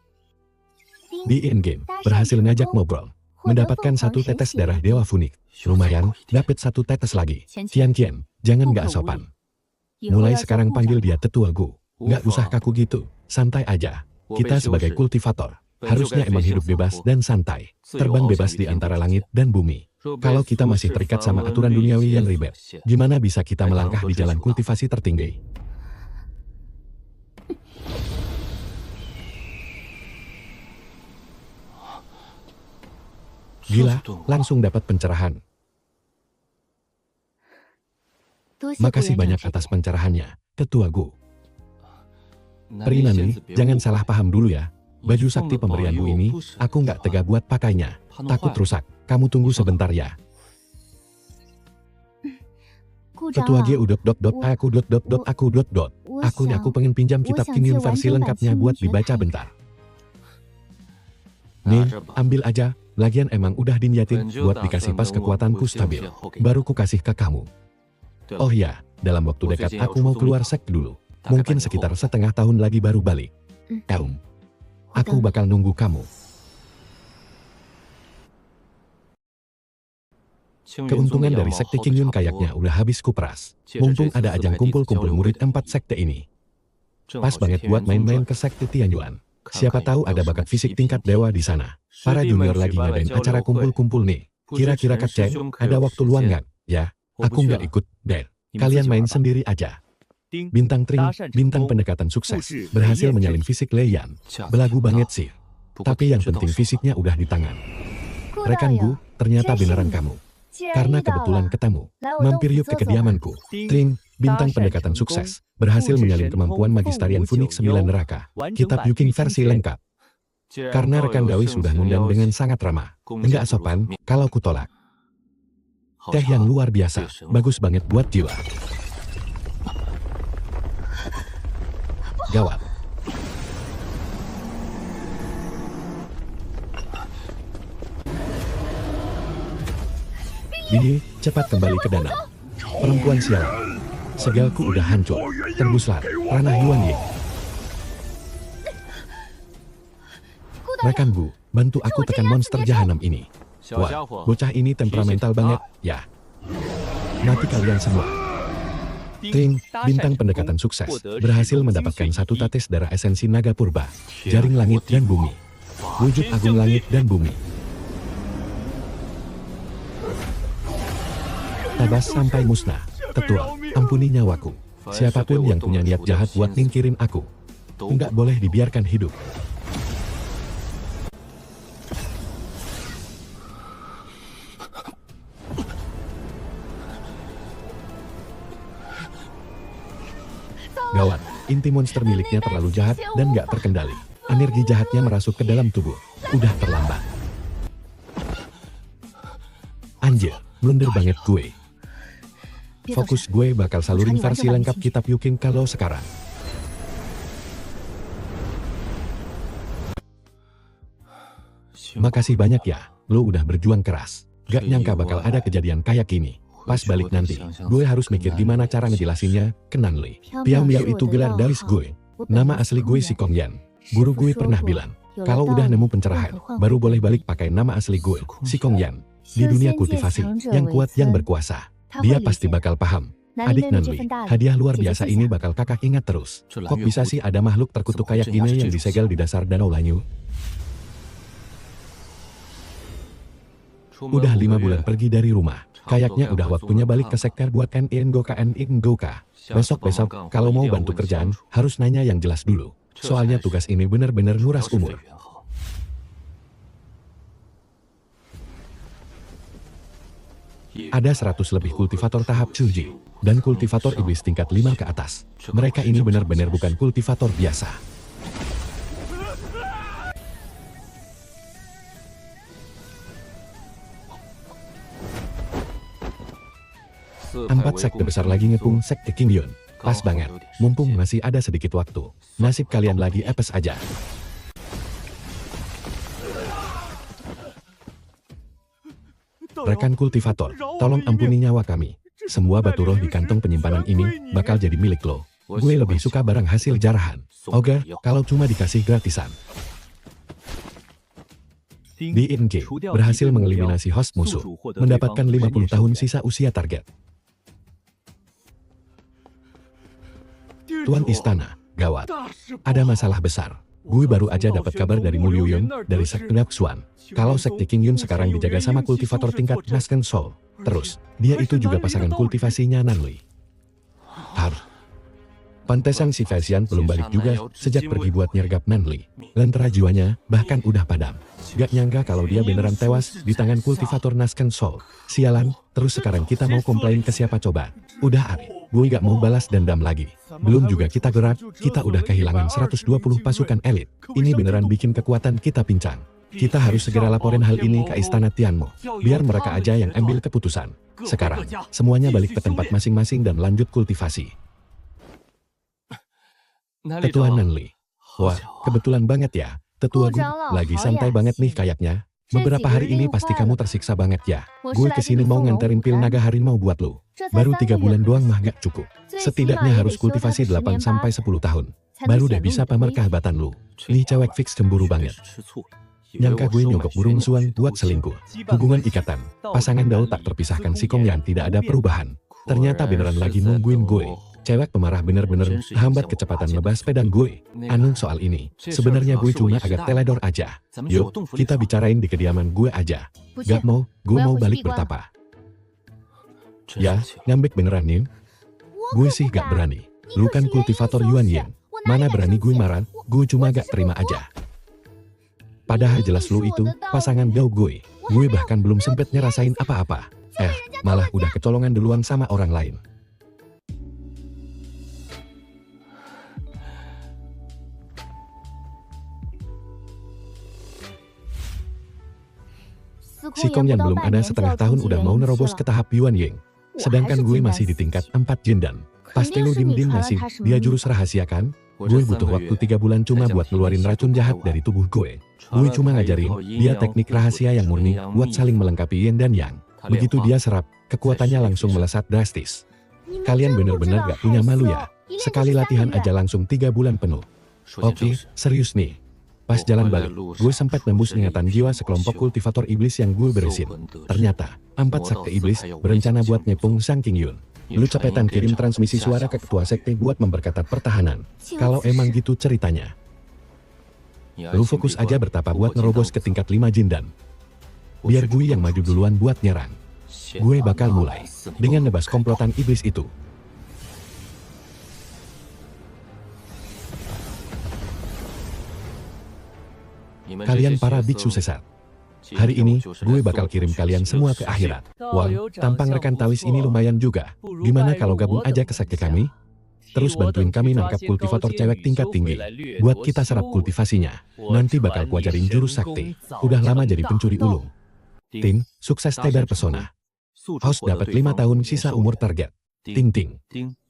Di in-game, berhasil ngajak ngobrol. Mendapatkan 1 tetes darah Dewa Phoenix. Lumayan, dapet 1 tetes lagi. Kian, jangan nggak sopan. Mulai sekarang panggil dia tetua Gu. Nggak usah kaku gitu, santai aja. Kita sebagai kultivator, harusnya emang hidup bebas dan santai. Terbang bebas di antara langit dan bumi. Kalau kita masih terikat sama aturan duniawi yang ribet, gimana bisa kita melangkah di jalan kultivasi tertinggi? Gila, langsung dapat pencerahan. Makasih banyak atas pencerahannya, Ketua Gu. Peri Nanli, jangan salah paham dulu ya. Baju sakti pemberianmu ini, aku nggak tega buat pakainya. Takut rusak. Kamu tunggu sebentar ya. Ketua G aku pengen pinjam kitab Kingyun versi lengkapnya buat dibaca bentar. Nih, ambil aja. Lagian emang udah diniatin buat dikasih pas kekuatanku stabil. Baru ku kasih ke kamu. Oh ya, dalam waktu dekat aku mau keluar sek dulu. Mungkin sekitar setengah tahun lagi baru balik. Aku bakal nunggu kamu. Keuntungan dari sekte Kingyun kayaknya udah habis kuperas. Mumpung ada ajang kumpul-kumpul murid 4 sekte ini. Pas banget buat main-main ke sekte Tianyuan. Siapa tahu ada bakat fisik tingkat dewa di sana. Para junior lagi ngadain acara kumpul-kumpul nih. Kira-kira Kak Ceng, ada waktu luang nggak? Ya, aku nggak ikut, Der. Kalian main sendiri aja. Bintang Tring, bintang pendekatan sukses, berhasil menyalin fisik Leiyan. Belagu banget sih. Tapi yang penting fisiknya udah di tangan. Rekan Gu, ternyata beneran kamu. Karena kebetulan ketemu, mampir yuk ke kediamanku. Tring, bintang pendekatan sukses, berhasil menyalin kemampuan Magistarian Phoenix 9 neraka. Kitab Yuking versi lengkap. Karena rekan Dawi sudah ngundang dengan sangat ramah. Enggak sopan, kalau kutolak. Teh yang luar biasa, bagus banget buat jiwa. Gawat. Bibi, cepat kembali ke danau. Perempuan sialan. Segalku udah hancur. Tembuslah, ranah Yuan Yi. Rekan Bu, bantu aku tekan monster jahanam ini. Wah, bocah ini temperamental banget, ya. Mati kalian semua. Tring, bintang pendekatan sukses, berhasil mendapatkan satu tetes darah esensi naga purba, jaring langit dan bumi, wujud agung langit dan bumi. Tabas sampai musnah. Tetua, ampuni nyawaku. Siapapun yang punya niat jahat buat nyingkirin aku, nggak boleh dibiarkan hidup. Gawat, inti monster miliknya terlalu jahat dan nggak terkendali. Energi jahatnya merasuk ke dalam tubuh. Udah terlambat. Anjir, blunder banget gue. Fokus gue bakal salurin versi lengkap kitab Yuking kalau sekarang. Makasih banyak ya, lo udah berjuang keras. Gak nyangka bakal ada kejadian kayak gini. Pas balik nanti, gue harus mikir gimana cara ngejelasinnya ke Nanli. Piao Miao itu gelar dalis gue. Nama asli gue si Kong Yan. Guru gue pernah bilang, kalau udah nemu pencerahan, baru boleh balik pakai nama asli gue, si Kong Yan. Di dunia kultivasi, yang kuat yang berkuasa. Dia pasti bakal paham. Adik Nanli, hadiah luar biasa ini bakal kakak ingat terus. Kok bisa sih ada makhluk terkutuk kayak gini yang disegel di dasar danau Lanyu? Udah 5 bulan pergi dari rumah. Kayaknya udah waktunya balik ke sektor buat NIN Goka. Besok-besok, kalau mau bantu kerjaan, harus nanya yang jelas dulu. Soalnya tugas ini bener-bener nguras umur. Ada 100 lebih kultivator tahap Chuji, dan kultivator iblis tingkat 5 ke atas. Mereka ini benar-benar bukan kultivator biasa. Empat sekte besar lagi ngepung sekte Kingyun. Pas banget, mumpung masih ada sedikit waktu. Nasib kalian lagi epes aja. Rekan kultivator, tolong ampuni nyawa kami. Semua batu roh di kantong penyimpanan ini bakal jadi milik lo. Gue lebih suka barang hasil jarahan. Oke, kalau cuma dikasih gratisan. Di ING, berhasil mengeliminasi host musuh, mendapatkan 50 tahun sisa usia target. Tuan Istana, gawat. Ada masalah besar. Gue baru aja dapat kabar dari Mulyuyun, dari sekte Naksuan. Kalau sekte Kingyun sekarang dijaga sama kultivator tingkat Nasken Soul. Terus, dia itu juga pasangan kultivasinya Nanli. Pantesan si Vesian belum balik juga sejak pergi buat nyergap Nanli. Lentera jiwanya bahkan udah padam. Gak nyangka kalau dia beneran tewas di tangan kultivator Nasken Soul. Sialan, terus sekarang kita mau komplain ke siapa coba? Udah Ari, gue gak mau balas dendam lagi. Belum juga kita gerak, kita udah kehilangan 120 pasukan elit. Ini beneran bikin kekuatan kita pincang. Kita harus segera laporin hal ini ke Istana Tianmu. Biar mereka aja yang ambil keputusan. Sekarang, semuanya balik ke tempat masing-masing dan lanjut kultivasi. Tetua Nanli. Wah, kebetulan banget ya. Tetua Gu, lagi santai banget nih kayaknya. Beberapa hari ini pasti kamu tersiksa banget ya. Gue kesini mau nganterin pil naga harimau buat lo. Baru 3 bulan doang mah gak cukup. Setidaknya harus kultivasi 8-10 tahun. Baru deh bisa pamer kehabatan lo. Nih cewek fix cemburu banget. Nyangka gue nyogok burung suang buat selingkuh. Hubungan ikatan, pasangan Dao tak terpisahkan si Kong Yan tidak ada perubahan. Ternyata beneran lagi nungguin gue. Cewek pemarah bener-bener hambat kecepatan ngebahas pedang gue. Anu soal ini, sebenarnya gue cuma agak teledor aja. Yuk, kita bicarain di kediaman gue aja. Gak mau, gue mau balik bertapa. Ya, ngambek beneran nih. Gue sih gak berani. Lu kan kultivator Yuan Ying. Mana berani gue marah, gue cuma gak terima aja. Padahal jelas lu itu, pasangan Dao gue. Gue bahkan belum sempet ngerasain apa-apa. Malah udah kecolongan duluan sama orang lain. Si Kong Yan belum ada setengah tahun udah mau nerobos ke tahap Yuan Ying. Sedangkan gue masih di tingkat 4 Jindan. Pasti lu dim-dim ngasih dia jurus rahasia kan? Gue butuh waktu 3 bulan cuma buat ngeluarin racun jahat dari tubuh gue. Gue cuma ngajarin dia teknik rahasia yang murni buat saling melengkapi yin dan yang. Begitu dia serap, kekuatannya langsung melesat drastis. Kalian bener-bener gak punya malu ya? Sekali latihan aja langsung 3 bulan penuh. Oke, serius nih. Pas jalan balik, gue sempat nembus ingatan jiwa sekelompok kultivator iblis yang gue beresin. Ternyata, 4 sakti iblis berencana buat nyepung Sang King Yun. Lu cepetan kirim transmisi suara ke ketua sekte buat memperketat pertahanan. Kalau emang gitu ceritanya. Lu fokus aja bertapa buat nerobos ke tingkat 5 Jindan. Biar gue yang maju duluan buat nyerang. Gue bakal mulai dengan nebas komplotan iblis itu. Kalian para biksu sesat. Hari ini, gue bakal kirim kalian semua ke akhirat. Wah, tampang rekan Tawis ini lumayan juga. Gimana kalau gabung aja ke sekte kami? Terus bantuin kami nangkap kultivator cewek tingkat tinggi. Buat kita serap kultivasinya. Nanti bakal kuajarin jurus sakti. Udah lama jadi pencuri ulung. Tin, sukses tebar pesona. Host dapat 5 tahun sisa umur target. Ting ting.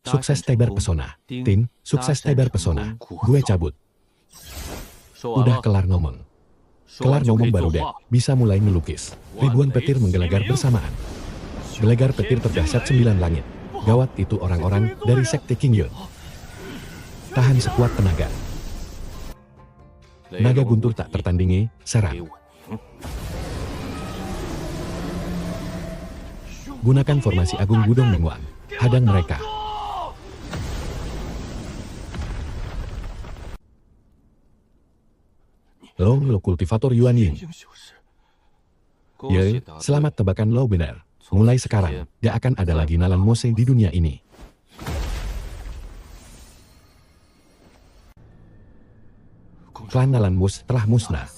Sukses tebar pesona. Tin, sukses tebar pesona. Gue cabut. Udah kelar ngomong. Kelar ngomong baru deh, bisa mulai ngelukis. Ribuan petir menggelegar bersamaan. Gelegar petir terdahsyat 9 langit. Gawat itu orang-orang dari sekte King Yun. Tahan sekuat tenaga. Naga guntur tak tertandingi, serang. Gunakan formasi Agung Gudong Mengwang. Hadang mereka. Lo kultivator Yuan Ying. Ye, selamat tebakan lo benar. Mulai sekarang, gak akan ada lagi Nalan Mose di dunia ini. Klan Nalan Mose telah musnah.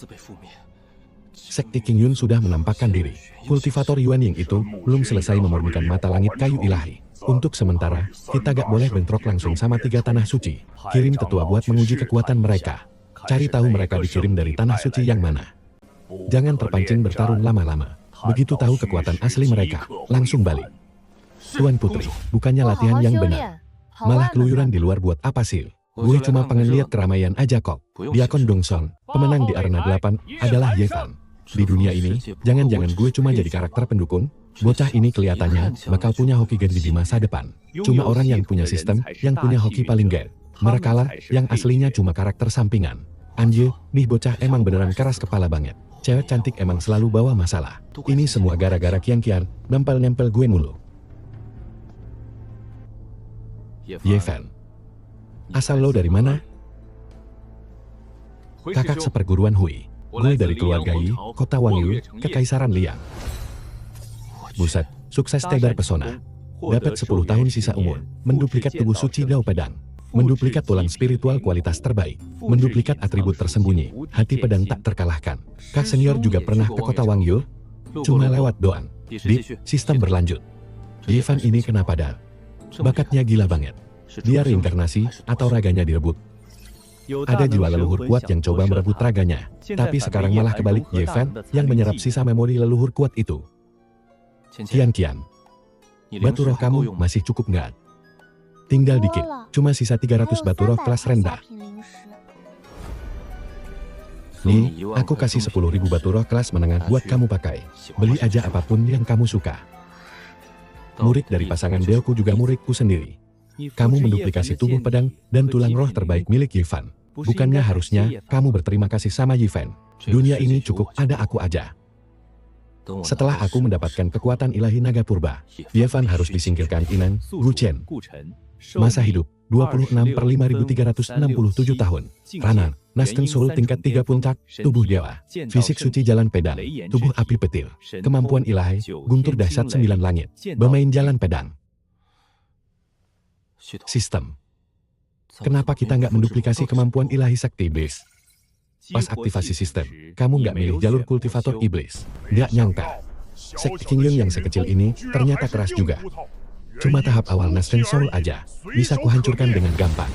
Sekte King Yun sudah menampakkan diri. Kultivator Yuan Ying itu belum selesai memurnikan mata langit kayu ilahi. Untuk sementara, kita gak boleh bentrok langsung sama 3 tanah suci. Kirim tetua buat menguji kekuatan mereka. Cari tahu mereka dikirim dari tanah suci yang mana. Jangan terpancing bertarung lama-lama. Begitu tahu kekuatan asli mereka, langsung balik. Tuan Putri, bukannya latihan yang benar. Malah keluyuran di luar buat apa sih? Gue cuma pengen lihat keramaian aja kok. Diakon Dongson, pemenang di Arena 8, adalah Ye Fan. Di dunia ini, jangan-jangan gue cuma jadi karakter pendukung. Bocah ini kelihatannya bakal punya hoki gede di masa depan. Cuma orang yang punya sistem, yang punya hoki paling gede. Mereka lah yang aslinya cuma karakter sampingan. Anjir, nih bocah emang beneran keras kepala banget. Cewek cantik emang selalu bawa masalah. Ini semua gara-gara Kian-Kian, nempel-nempel gue mulu. Ye Fan. Asal lo dari mana? Kakak seperguruan Hui. Gue dari keluarga Yi, kota Wangyu, Kekaisaran Liang. Buset, sukses tebar pesona. Dapat 10 tahun sisa umur, menduplikat tubuh suci Dao Pedang. Menduplikat tulang spiritual kualitas terbaik, menduplikat atribut tersembunyi, hati pedang tak terkalahkan. Kak senior juga pernah ke kota Wangyu, cuma lewat doang. Sistem berlanjut. Ye Fan ini kenapa dah? bakatnya gila banget. Dia reinkarnasi atau raganya direbut. Ada jiwa leluhur kuat yang coba merebut raganya, tapi sekarang malah kebalik Ye Fan yang menyerap sisa memori leluhur kuat itu. Kian, batu roh kamu masih cukup nggak? Tinggal dikit, cuma sisa 300 batu roh kelas rendah. Nih, aku kasih 10.000 batu roh kelas menengah buat kamu pakai. Beli aja apapun yang kamu suka. Murid dari pasangan Deoku juga muridku sendiri. Kamu menduplikasi tubuh pedang dan tulang roh terbaik milik Ye Fan. Bukannya harusnya kamu berterima kasih sama Ye Fan. Dunia ini cukup ada aku aja. Setelah aku mendapatkan kekuatan ilahi naga purba, Ye Fan harus disingkirkan Inan, Guchen. Masa hidup, 26/5367 tahun. Ranan, Nasken Soul tingkat 3 puncak, tubuh dewa. Fisik suci jalan pedang, tubuh api petir. Kemampuan ilahi, guntur dahsyat 9 langit. Bermain jalan pedang. Sistem. Kenapa kita nggak menduplikasi kemampuan ilahi sakti iblis? Pas aktivasi sistem, kamu nggak milih jalur kultivator iblis. Nggak nyangka. Sekti Qingyun yang sekecil ini ternyata keras juga. Cuma tahap awal Nasken Soul aja, bisa kuhancurkan dengan gampang.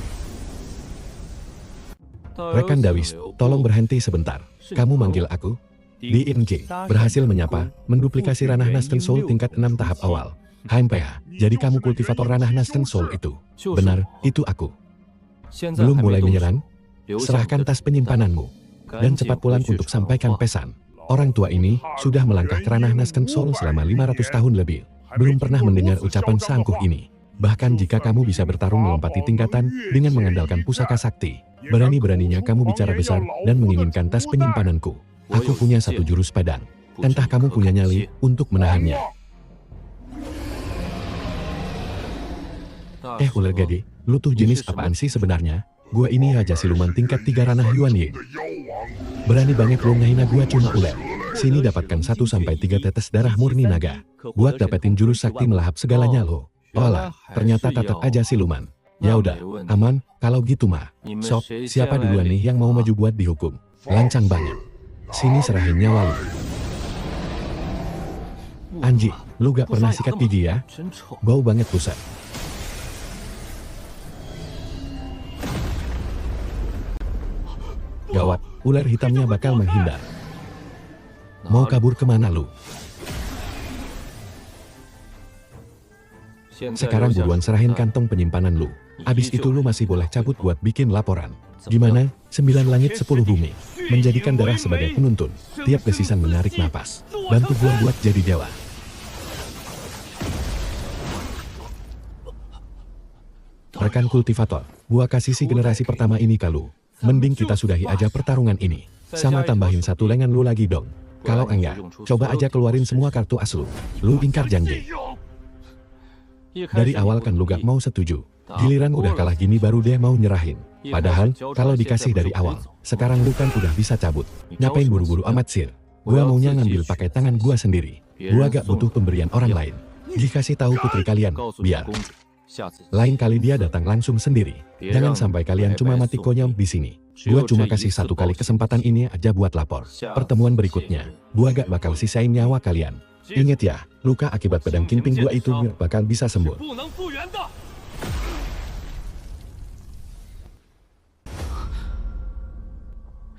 Rekan Dawis, tolong berhenti sebentar. Kamu manggil aku? Di INJ, berhasil menyapa, menduplikasi ranah Nasken Soul tingkat 6 tahap awal. HMPH, jadi kamu kultivator ranah Nasken Soul itu. Benar, itu aku. Belum mulai menyerang? Serahkan tas penyimpananmu. Dan cepat pulang untuk sampaikan pesan. Orang tua ini sudah melangkah ke ranah Nasken Soul selama 500 tahun lebih. Belum pernah mendengar ucapan seangkuh ini. Bahkan jika kamu bisa bertarung melompati tingkatan dengan mengandalkan pusaka sakti, berani-beraninya kamu bicara besar dan menginginkan tas penyimpananku. Aku punya satu jurus pedang. Entah kamu punya nyali untuk menahannya. Ular gede, lu tuh jenis apaan sih sebenarnya? Gua ini Raja Siluman tingkat 3 ranah Yuan Ying. Berani banget lu ngehina gua cuma ular. Sini dapatkan 1-3 tetes darah murni naga. Buat dapetin jurus sakti melahap segalanya lo. Olah, ternyata tetap aja siluman. Ya udah, aman, kalau gitu mah. Sok, siapa duluan nih yang mau maju buat dihukum? Lancang banget. Sini serahin nyawa lu. Anji, lu gak pernah sikat gigi ya? Bau banget pusat. Gawat, ular hitamnya bakal menghindar. Mau kabur kemana lu? Sekarang buruan serahin kantong penyimpanan lu. Abis itu lu masih boleh cabut buat bikin laporan. Gimana? 9 langit 10 bumi. Menjadikan darah sebagai penuntun. Tiap desisan menarik napas. Bantu gua buat jadi dewa. Rekan kultivator, gua kasih si generasi pertama ini ke lu. Mending kita sudahi aja pertarungan ini. Sama tambahin 1 lengan lu lagi dong. Kalau enggak, coba aja keluarin semua kartu as lu. Lu ingkar janji. Dari awal kan lu gak mau setuju. Giliran udah kalah gini baru dia mau nyerahin. Padahal, kalau dikasih dari awal, sekarang lu kan udah bisa cabut. Ngapain buru-buru amat sir? Gua maunya ngambil pakai tangan gua sendiri. Gua gak butuh pemberian orang lain. Dikasih tahu putri kalian, biar. Lain kali dia datang langsung sendiri. Jangan sampai kalian cuma mati konyol di sini. Gua cuma kasih 1 kali kesempatan ini aja buat lapor. Pertemuan berikutnya, gua gak bakal sisain nyawa kalian. Ingat ya, luka akibat pedang Kinping gua itu gak bakal bisa sembuh.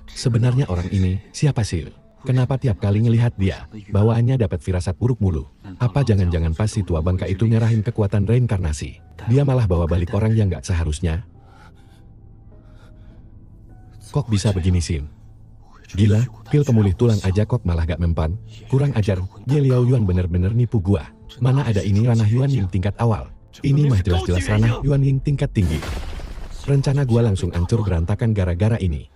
Sebenarnya orang ini, siapa sih? Kenapa tiap kali ngelihat dia, bawaannya dapat firasat buruk mulu? Apa jangan-jangan pas si tua bangka itu nyerahin kekuatan reinkarnasi? Dia malah bawa balik orang yang gak seharusnya? Kok bisa begini sih? Gila, pil pemulih tulang aja kok malah gak mempan. Kurang ajar, Ye Liao Yuan bener-bener nipu gua. Mana ada ini ranah Yuan Ying tingkat awal. Ini mah jelas-jelas ranah Yuan Ying tingkat tinggi. Rencana gua langsung hancur berantakan gara-gara ini.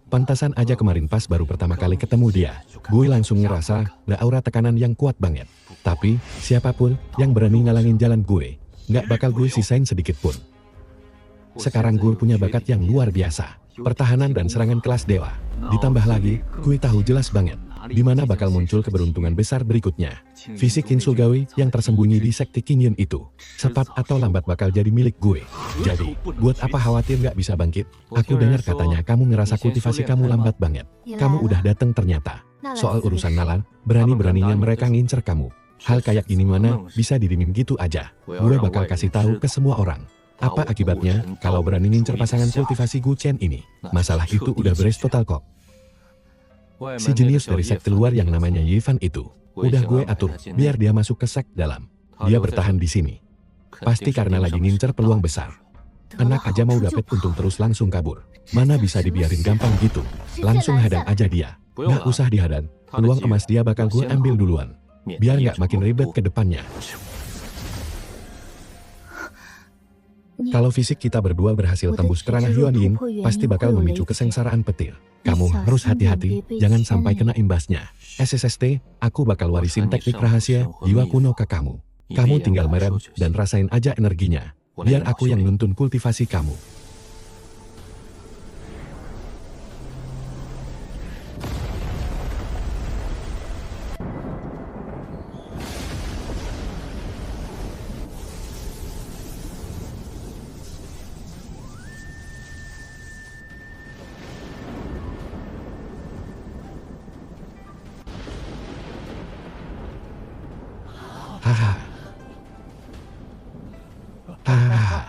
Pantasan aja kemarin pas baru pertama kali ketemu dia, gue langsung ngerasa ada aura tekanan yang kuat banget. Tapi, siapapun yang berani ngalangin jalan gue, gak bakal gue sisain sedikit pun. Sekarang gue punya bakat yang luar biasa. Pertahanan dan serangan kelas dewa. Ditambah lagi, gue tahu jelas banget di mana bakal muncul keberuntungan besar berikutnya. Fisik Qin Sulgawi yang tersembunyi di sekti Qingyun itu, cepat atau lambat bakal jadi milik gue. Jadi, buat apa khawatir gak bisa bangkit? Aku dengar katanya kamu ngerasa kultivasi kamu lambat banget. Kamu udah dateng ternyata. Soal urusan Nalan, berani-beraninya mereka ngincer kamu. Hal kayak ini mana bisa didiemin gitu aja. Gue bakal kasih tahu ke semua orang. Apa akibatnya kalau berani ngincer pasangan kultivasi Gu Chen ini? Masalah itu udah beres total kok. Si jenius dari sekte luar yang namanya Yifan itu, udah gue atur biar dia masuk ke sekte dalam. Dia bertahan di sini. Pasti karena lagi ngincer peluang besar. Anak aja mau dapet untung terus langsung kabur. Mana bisa dibiarin gampang gitu. Langsung hadang aja dia. Nggak usah dihadang. Peluang emas dia bakal gue ambil duluan. Biar nggak makin ribet ke depannya. Kalau fisik kita berdua berhasil tembus ke ranah Yuan Ying, pasti bakal memicu kesengsaraan petir. Kamu harus hati-hati, jangan sampai kena imbasnya. SSST, aku bakal warisin teknik rahasia jiwa kuno ke kamu. Kamu tinggal merem dan rasain aja energinya. Biar aku yang nuntun kultivasi kamu. Haha. Haha.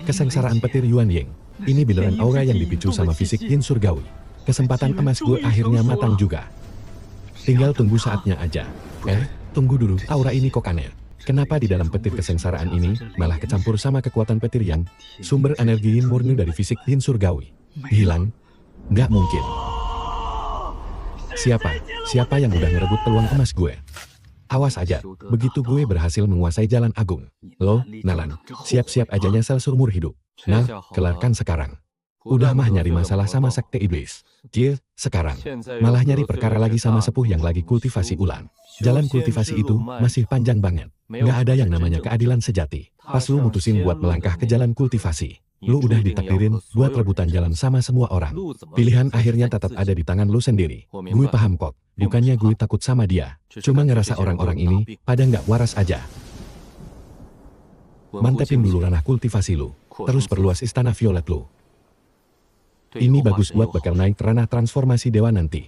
Kesengsaraan petir Yuan Ying. Ini beneran aura yang dipicu sama fisik Yin surgawi. Kesempatan emas gue akhirnya matang juga. Tinggal tunggu saatnya aja. Tunggu dulu, aura ini kok aneh. Kenapa di dalam petir kesengsaraan ini malah kecampur sama kekuatan petir yang sumber energi Yin murni dari fisik Yin surgawi? Hilang? Nggak mungkin. Siapa yang udah ngerebut peluang emas gue? Awas aja, begitu gue berhasil menguasai jalan agung. Lo, Nalan, siap-siap aja nyesel seumur hidup. Nah, kelarkan sekarang. Udah mah nyari masalah sama sekte iblis. Sekarang malah nyari perkara lagi sama sepuh yang lagi kultivasi ulan. Jalan kultivasi itu masih panjang banget. Nggak ada yang namanya keadilan sejati. Pas lu mutusin buat melangkah ke jalan kultivasi, lu udah ditakdirin buat rebutan jalan sama semua orang. Pilihan akhirnya tetap ada di tangan lu sendiri. Gue paham kok, bukannya gue takut sama dia. Cuma ngerasa orang-orang ini pada nggak waras aja. Mantepin dulu ranah kultivasi lu. Terus perluas istana violet lu. Ini bagus buat bakal naik ranah transformasi dewa nanti.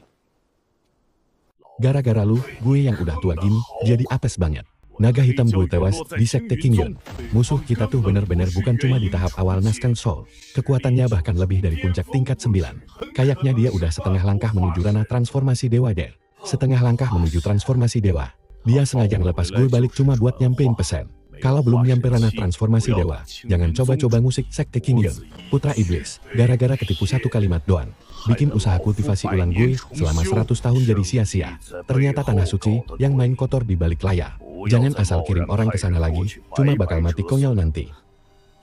Gara-gara lu, gue yang udah tua gini, jadi apes banget. Naga hitam gue tewas di sekte King Yun. Musuh kita tuh bener-bener bukan cuma di tahap awal Nasken Soul. Kekuatannya bahkan lebih dari puncak tingkat 9. Kayaknya dia udah setengah langkah menuju ranah transformasi dewa der. Setengah langkah menuju transformasi dewa. Dia sengaja ngelepas gue balik cuma buat nyampein pesan. Kalau belum nyampe ranah transformasi dewa, jangan coba-coba musik sekte King Yun. Putra iblis, gara-gara ketipu satu kalimat doang. Bikin usaha kultivasi ulang gue selama 100 tahun jadi sia-sia. Ternyata tanah suci yang main kotor di balik layar. Jangan asal kirim orang ke sana lagi, cuma bakal mati konyol nanti.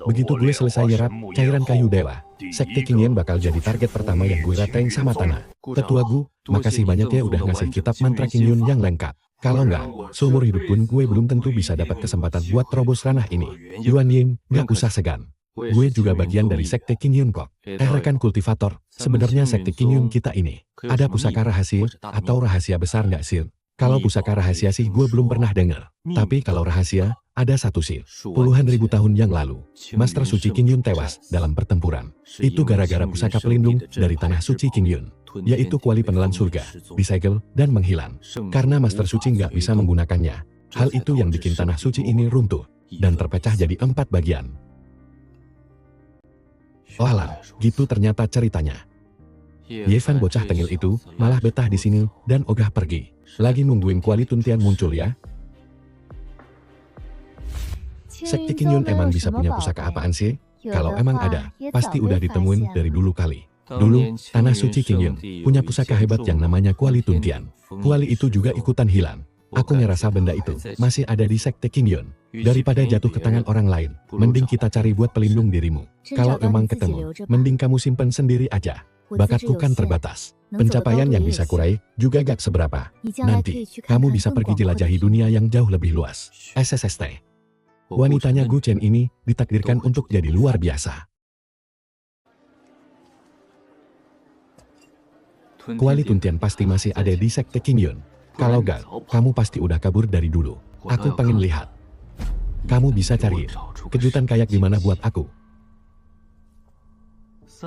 Begitu gue selesai nyerap cairan kayu dewa, sekte King Yun bakal jadi target pertama yang gue ratain sama tanah. Tetua gue, makasih banyak ya udah ngasih kitab mantra King Yun yang lengkap. Kalau nggak, seumur hidup pun gue belum tentu bisa dapat kesempatan buat terobos ranah ini. Yuan Ying, nggak usah segan. Gue juga bagian dari sekte King Yun kok. Rekan kultivator, sebenarnya sekte King Yun kita ini, ada pusaka rahasia atau rahasia besar nggak sih? Kalau pusaka rahasia sih gue belum pernah dengar. Tapi kalau rahasia, ada satu sih. Puluhan ribu tahun yang lalu, Master Suci King Yun tewas dalam pertempuran. Itu gara-gara pusaka pelindung dari tanah suci King Yun, yaitu kuali penelan surga, disegel, dan menghilang. Karena Master Suci nggak bisa menggunakannya. Hal itu yang bikin tanah suci ini runtuh dan terpecah jadi 4 bagian. Walah, gitu ternyata ceritanya. Yifan bocah tengil itu malah betah di sini dan ogah pergi. Lagi nungguin kuali tuntian muncul ya. Sekte King Yun emang bisa punya pusaka apaan sih? Kalau emang ada, pasti udah ditemuin dari dulu kali. Dulu, tanah suci King Yun punya pusaka hebat yang namanya kuali tuntian. Kuali itu juga ikutan hilang. Aku ngerasa benda itu masih ada di sekte King Yun. Daripada jatuh ke tangan orang lain, mending kita cari buat pelindung dirimu. Kalau emang ketemu, mending kamu simpen sendiri aja. Bakatku kan terbatas. Pencapaian yang bisa kurai juga gak seberapa. Nanti, kamu bisa pergi jelajahi dunia yang jauh lebih luas. SSST. Wanitanya Gu Chen ini ditakdirkan untuk jadi luar biasa. Kuali tuntian pasti masih ada di sekte King Yun. Kalau gak, kamu pasti udah kabur dari dulu. Aku pengen lihat. Kamu bisa cari kejutan kayak gimana buat aku.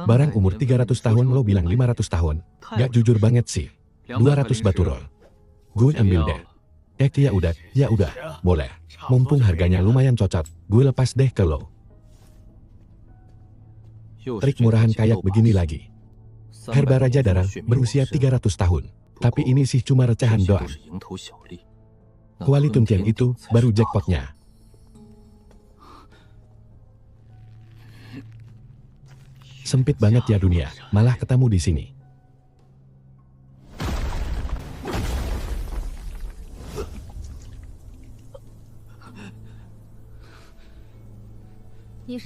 Barang umur 300 tahun lo bilang 500 tahun. Gak jujur banget sih. 200 batu roll. Gue ambil deh. Ya udah, boleh. Mumpung harganya lumayan cocok, gue lepas deh ke lo. Trik murahan kayak begini lagi. Herba Raja Darah berusia 300 tahun. Tapi ini sih cuma recehan doang. Kuali Tuntian itu baru jackpotnya. Sempit banget ya dunia, malah ketemu di sini.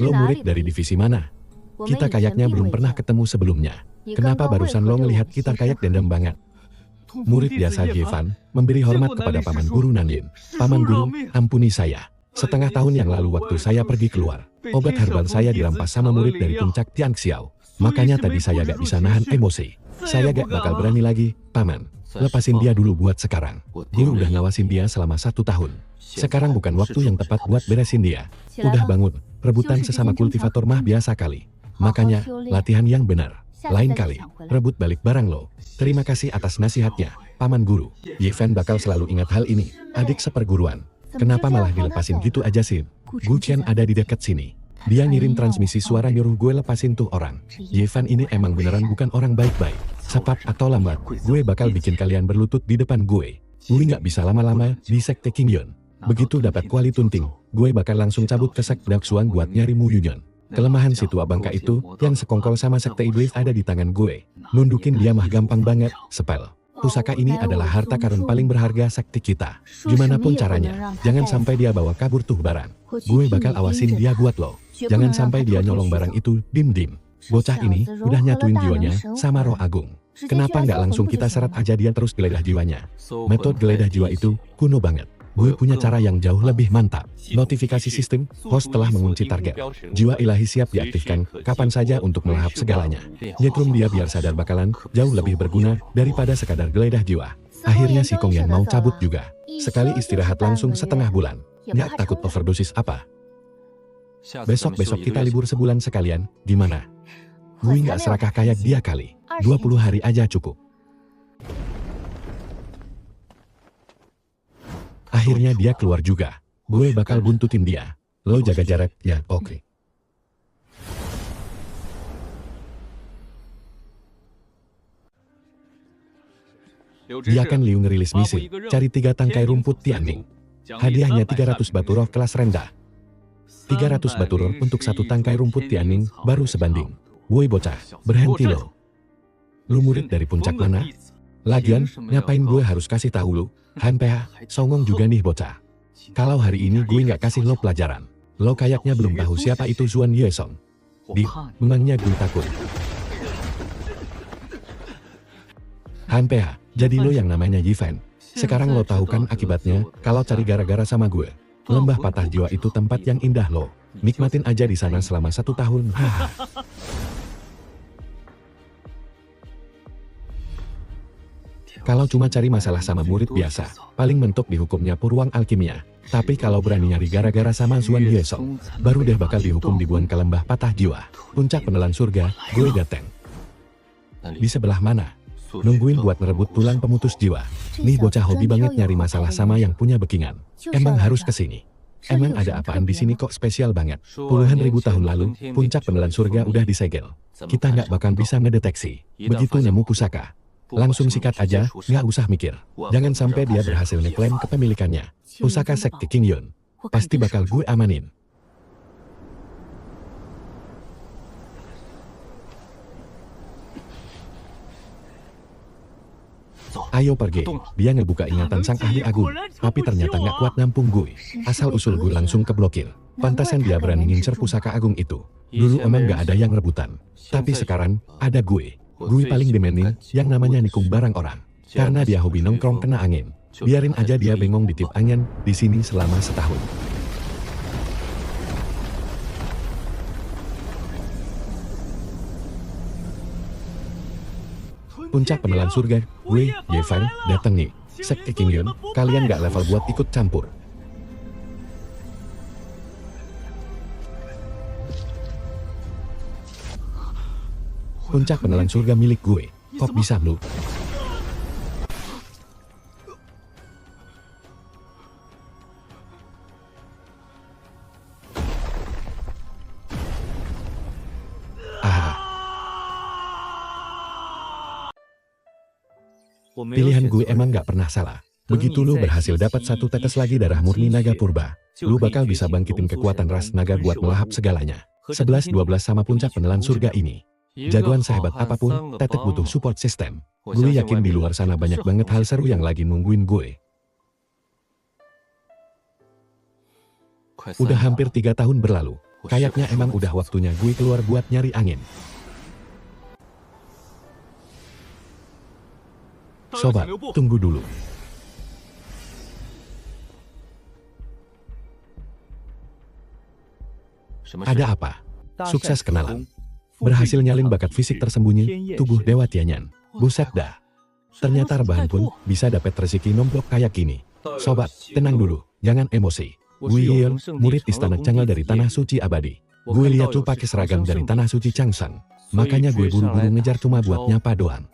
Lo murid dari divisi mana? Kita kayaknya belum pernah ketemu sebelumnya. Kenapa barusan lo ngelihat kita kayak dendam banget? Murid biasa Jevan memberi hormat kepada Paman Guru Nanlin. Paman Guru, ampuni saya. Setengah tahun yang lalu waktu saya pergi keluar, obat herbal saya dirampas sama murid dari puncak Tiang Xiao. Makanya tadi saya gak bisa nahan emosi. Saya gak bakal berani lagi, Paman. Lepasin dia dulu buat sekarang. Gue udah ngawasin dia selama 1 tahun. Sekarang bukan waktu yang tepat buat beresin dia. Udah bangun, rebutan sesama kultivator mah biasa kali. Makanya, latihan yang benar. Lain kali, rebut balik barang lo. Terima kasih atas nasihatnya, Paman Guru. Yevan bakal selalu ingat hal ini, adik seperguruan. Kenapa malah dilepasin gitu aja sih? Gu Chen ada di dekat sini. Dia ngirim transmisi suara nyuruh gue lepasin tuh orang. Yevan ini emang beneran bukan orang baik-baik. Cepat atau lambat, gue bakal bikin kalian berlutut di depan gue. Gue nggak bisa lama-lama di Sekte King Yun. Begitu dapat kuali tunting, gue bakal langsung cabut ke Sekte Daksuan buat nyari Mu Yunyan. Kelemahan si tua bangka itu, yang sekongkol sama Sekte Iblis ada di tangan gue. Nundukin dia mah gampang banget, sepel. Pusaka ini adalah harta karun paling berharga sekte kita. Gimana pun caranya, jangan sampai dia bawa kabur tuh barang. Gue bakal awasin dia buat lo. Jangan sampai dia nyolong barang itu, dim-dim. Bocah ini udah nyatuin jiwanya sama roh agung. Kenapa nggak langsung kita seret aja dia terus geledah jiwanya? Metode geledah jiwa itu kuno banget. Gue punya cara yang jauh lebih mantap. Notifikasi sistem, host telah mengunci target. Jiwa ilahi siap diaktifkan kapan saja untuk melahap segalanya. Nyetrum dia biar sadar bakalan jauh lebih berguna daripada sekadar geledah jiwa. Akhirnya si Kong Yan mau cabut juga. Sekali istirahat langsung setengah bulan. Nggak takut overdosis apa? Besok-besok kita libur sebulan sekalian, gimana? Gue nggak serakah kayak dia kali. 20 hari aja cukup. Akhirnya dia keluar juga. Gue bakal buntutin dia. Lo jaga jarak, ya oke. Biarkan Liu ngerilis misi, cari 3 tangkai rumput Tianming. Hadiahnya 300 batu roh kelas rendah. 300 batu roh untuk 1 tangkai rumput Tianming, baru sebanding. Woi bocah, berhenti lo. Lu murid dari puncak mana? Lagian, ngapain gue harus kasih tahu lu? Han PH, songong juga nih bocah. Kalau hari ini gue nggak kasih lo pelajaran, lo kayaknya belum tahu siapa itu Zuan Yesong. Memangnya gue takut. Han PH, jadi lo yang namanya Yifen. Sekarang lo tahu kan akibatnya kalau cari gara-gara sama gue. Lembah patah jiwa itu tempat yang indah lo. Nikmatin aja di sana selama 1 tahun. Kalau cuma cari masalah sama murid biasa, paling mentok dihukumnya Purwang Alkimia. Tapi kalau berani nyari gara-gara sama Zuan Yesong, baru deh bakal dihukum dibuang ke lembah patah jiwa. Puncak penelan surga, gue dateng. Di sebelah mana? Nungguin buat ngerebut tulang pemutus jiwa. Nih bocah hobi banget nyari masalah sama yang punya backingan. Emang harus kesini? Emang ada apaan di sini kok spesial banget? Puluhan ribu tahun lalu, puncak penelan surga udah disegel. Kita nggak bakal bisa ngedeteksi. Begitu nemu pusaka, langsung sikat aja, nggak usah mikir. Jangan sampai dia berhasil ngeklaim kepemilikannya. Pusaka Sekte King Yun, pasti bakal gue amanin. Ayo pergi, dia ngebuka ingatan sang ahli agung, tapi ternyata nggak kuat nampung gue. Asal usul gue langsung keblokir. Pantasan dia berani ngincer pusaka agung itu. Dulu emang nggak ada yang rebutan, tapi sekarang ada gue. Gue paling demenin yang namanya nikung barang orang. Karena dia hobi nongkrong kena angin. Biarin aja dia bengong di tip angin di sini selama setahun. Puncak penelan surga, gue, Yevan, dateng nih. Sekte King Yun, kalian gak level buat ikut campur. Puncak penelan surga milik gue. Kok bisa lu? Pilihan gue emang gak pernah salah. Begitu lu berhasil dapat satu tetes lagi darah murni naga purba, lu bakal bisa bangkitin kekuatan ras naga buat melahap segalanya. 11-12 sama puncak penelan surga ini. Jagoan sehebat apapun, Tetek butuh support system. Gue yakin di luar sana banyak banget hal seru yang lagi nungguin gue. Udah hampir 3 tahun berlalu. Kayaknya emang udah waktunya gue keluar buat nyari angin. Sobat, tunggu dulu. Ada apa? Sukses kenalan. Berhasil nyalin bakat fisik tersembunyi, tubuh Dewa Tianyan. Buset dah. Ternyata rebahan pun bisa dapat rezeki nomplok kayak gini. Sobat, tenang dulu, jangan emosi. Gue Yeon, murid istana Changgel dari Tanah Suci Abadi. Gue lihat lu pakai seragam dari Tanah Suci Changshan. Makanya gue buru-buru ngejar cuma buat nyapa doang.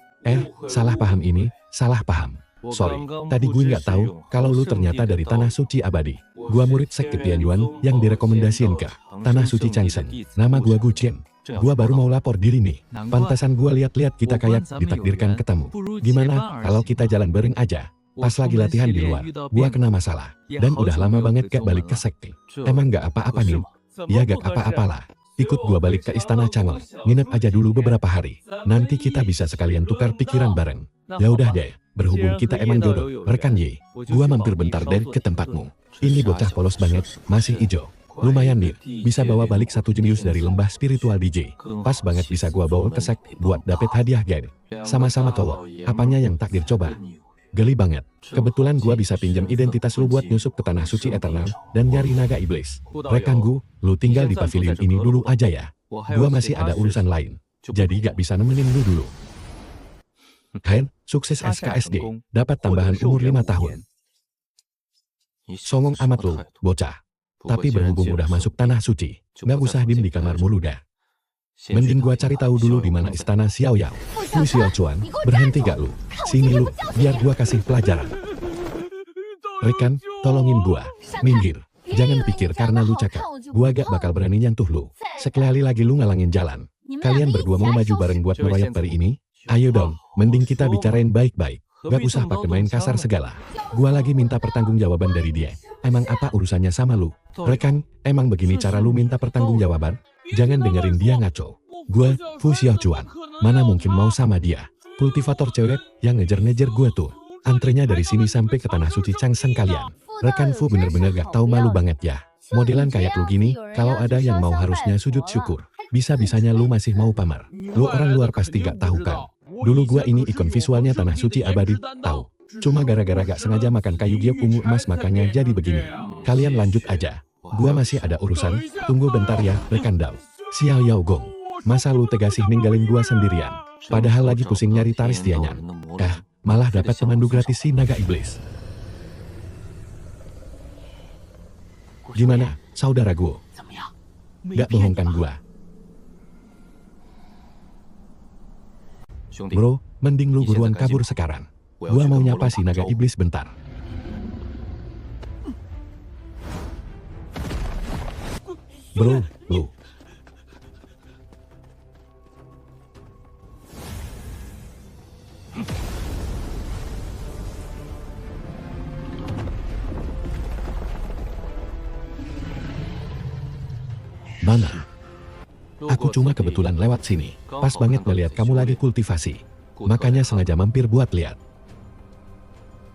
Salah paham ini, salah paham. Sorry, tadi gue nggak tahu kalau lu ternyata dari Tanah Suci Abadi. Gua murid sekte Tianyuan yang direkomendasiin ke Tanah Suci Changshan. Nama gua Gu Chen. Gua baru mau lapor diri nih. Pantasan gua lihat-lihat kita kayak ditakdirkan ketemu. Gimana kalau kita jalan bareng aja? Pas lagi latihan di luar, gua kena masalah. Dan udah lama banget gak balik ke sekte. Emang gak apa-apa nih? Ya gak apa-apalah. Ikut gua balik ke istana Changgel. Nginep aja dulu beberapa hari. Nanti kita bisa sekalian tukar pikiran bareng. Ya udah deh, berhubung kita emang jodoh, rekan Ye. Gua mampir bentar deh ke tempatmu. Ini bocah polos banget, masih hijau. Lumayan nih, bisa bawa balik satu jenius dari lembah spiritual DJ. Pas banget bisa gua bawa ke sekte buat dapet hadiah gede. Sama-sama cowok, apanya yang takdir coba. Geli banget. Kebetulan gua bisa pinjam identitas lu buat nyusup ke Tanah Suci Eternal dan nyari naga iblis. Rekan gu, lu tinggal di pavilion ini dulu aja ya. Gua masih ada urusan lain. Jadi gak bisa nemenin lu dulu. Hen, sukses SKSD. Dapat tambahan umur 5 tahun. Songong amat lu, bocah. Tapi berhubung udah masuk Tanah Suci, gak usah diem di kamar mulu dah. Mending gua cari tahu dulu di mana istana Xiao Yao. Fu Xiao Chuan, berhenti gak lu? Sini lu, biar gua kasih pelajaran. Rekan, tolongin gua. Minggir. Jangan pikir karena lu cakep, gua gak bakal berani nyentuh lu. Sekali lagi lu ngalangin jalan. Kalian berdua mau maju bareng buat meroyok peri ini? Ayo dong, mending kita bicarain baik-baik. Gak usah pakai main kasar segala. Gua lagi minta pertanggungjawaban dari dia. Emang apa urusannya sama lu? Rekan, emang begini cara lu minta pertanggungjawaban? Jangan dengerin dia ngaco. Gua, Fu Xiao Chuan, mana mungkin mau sama dia? Kultivator cewek yang ngejar-ngejar gua tuh. Antrenya dari sini sampai ke Tanah Suci Changshan kalian. Rekan Fu bener-bener gak tahu malu banget ya. Modelan kayak lu gini, kalau ada yang mau harusnya sujud syukur. Bisa-bisanya lu masih mau pamer. Lu orang luar pasti gak tahu kan? Dulu gua ini ikon visualnya Tanah Suci Abadi, tahu. Cuma gara-gara gak sengaja makan kayu giok ungu emas makanya jadi begini. Kalian lanjut aja. Gua masih ada urusan, tunggu bentar ya, rekan Dao. Xiao Yao Gong, masa lu tegasih ninggalin gua sendirian? Padahal lagi pusing nyari Taris Tianyan. Malah dapat pemandu gratis si naga iblis. Gimana, saudara gua? Gak bohongkan gua. Bro, mending lu buruan kabur sekarang. Gua mau nyapa si naga iblis bentar. Bro, lu. Mana? Aku cuma kebetulan lewat sini. Pas banget ngeliat kamu lagi kultivasi. Makanya sengaja mampir buat lihat.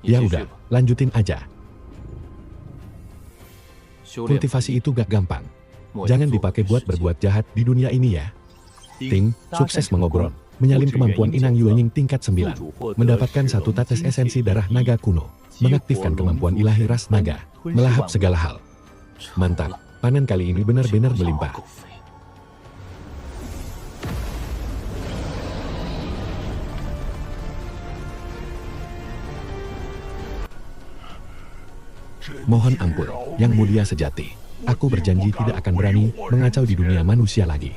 Ya udah, lanjutin aja. Kultivasi itu gak gampang. Jangan dipakai buat berbuat jahat di dunia ini ya. Ting, sukses mengobrol. Menyalin kemampuan Inang Yuanying tingkat 9. Mendapatkan satu tetes esensi darah naga kuno. Mengaktifkan kemampuan ilahi ras naga. Melahap segala hal. Mantap, panen kali ini benar-benar melimpah. Mohon ampun, yang mulia sejati. Aku berjanji tidak akan berani mengacau di dunia manusia lagi.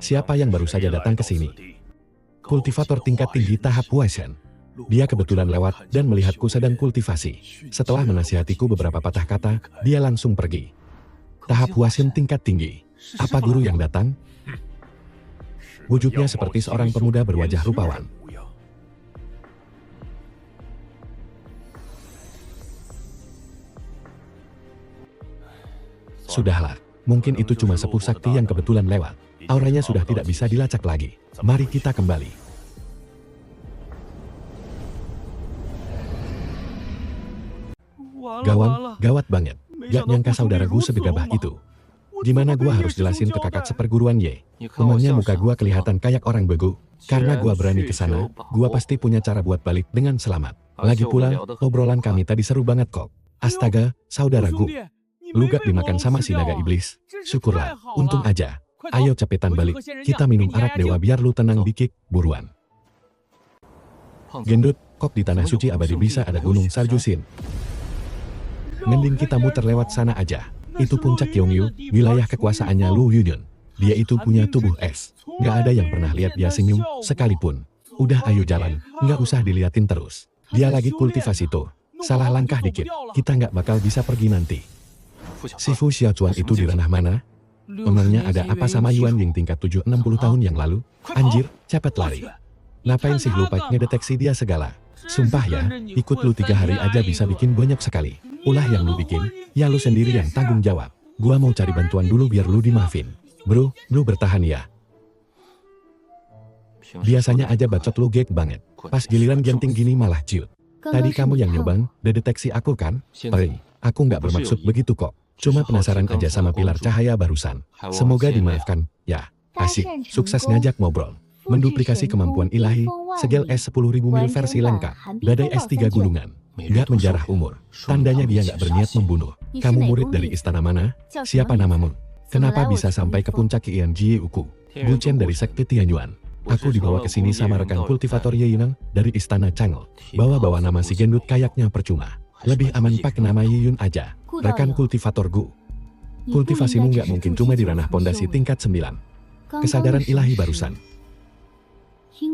Siapa yang baru saja datang ke sini? Kultivator tingkat tinggi tahap Huaishen. Dia kebetulan lewat dan melihatku sedang kultivasi. Setelah menasihatiku beberapa patah kata, dia langsung pergi. Tahap Huaishen tingkat tinggi. Apa guru yang datang? Wujudnya seperti seorang pemuda berwajah rupawan. Sudahlah, mungkin itu cuma sepuh sakti yang kebetulan lewat. Auranya sudah tidak bisa dilacak lagi. Mari kita kembali. Gawat banget. Gak nyangka saudaraku segegabah itu. Gimana gua harus jelasin ke kakak seperguruan Ye? Memangnya muka gua kelihatan kayak orang bego? Karena gua berani ke sana, gua pasti punya cara buat balik dengan selamat. Lagi pula, obrolan kami tadi seru banget kok. Astaga, saudaraku. Lu gak dimakan sama si naga iblis. Syukurlah, untung aja. Ayo cepetan balik, kita minum arak dewa biar lu tenang dikit, buruan. Gendut, kok di tanah suci abadi bisa ada gunung salju Sin? Mending kita muter lewat sana aja. Itu puncak Yongyu, wilayah kekuasaannya Lu Yunun. Dia itu punya tubuh es. Gak ada yang pernah lihat dia senyum, sekalipun. Udah ayo jalan, gak usah diliatin terus. Dia lagi kultivasi tuh. Salah langkah dikit, kita gak bakal bisa pergi nanti. Si Fu Xiaochuan itu di ranah mana? Memangnya ada apa sama Yuan Ying tingkat 760 tahun yang lalu? Anjir, cepet lari. Ngapain sih lu pakai ngedeteksi dia segala? Sumpah ya, ikut lu 3 hari aja bisa bikin banyak sekali. Ulah yang lu bikin, ya lu sendiri yang tanggung jawab. Gua mau cari bantuan dulu biar lu dimaafin. Bro, lu bertahan ya. Biasanya aja bacot lu gek banget. Pas giliran genting gini malah ciut. Tadi kamu yang nyobang, deteksi aku kan? Perih, aku nggak bermaksud begitu kok. Cuma penasaran aja sama pilar cahaya barusan. Semoga dimaafkan, ya. Asik, sukses ngajak ngobrol. Menduplikasi kemampuan ilahi, segel S10.000 mil versi lengkap, badai S3 gulungan. Gak menjarah umur, tandanya dia gak berniat membunuh. Kamu murid dari istana mana? Siapa namamu? Kenapa bisa sampai ke puncak Qian Jiuku? Guchen dari sekte Tianyuan. Aku dibawa ke sini sama rekan kultivator Yeyunang dari istana Chang'e. Bawa-bawa nama si gendut kayaknya percuma. Lebih aman pakai nama Yeyun aja. Rekan kultivator Gu. Kultivasimu gak mungkin cuma di ranah pondasi tingkat 9. Kesadaran ilahi barusan.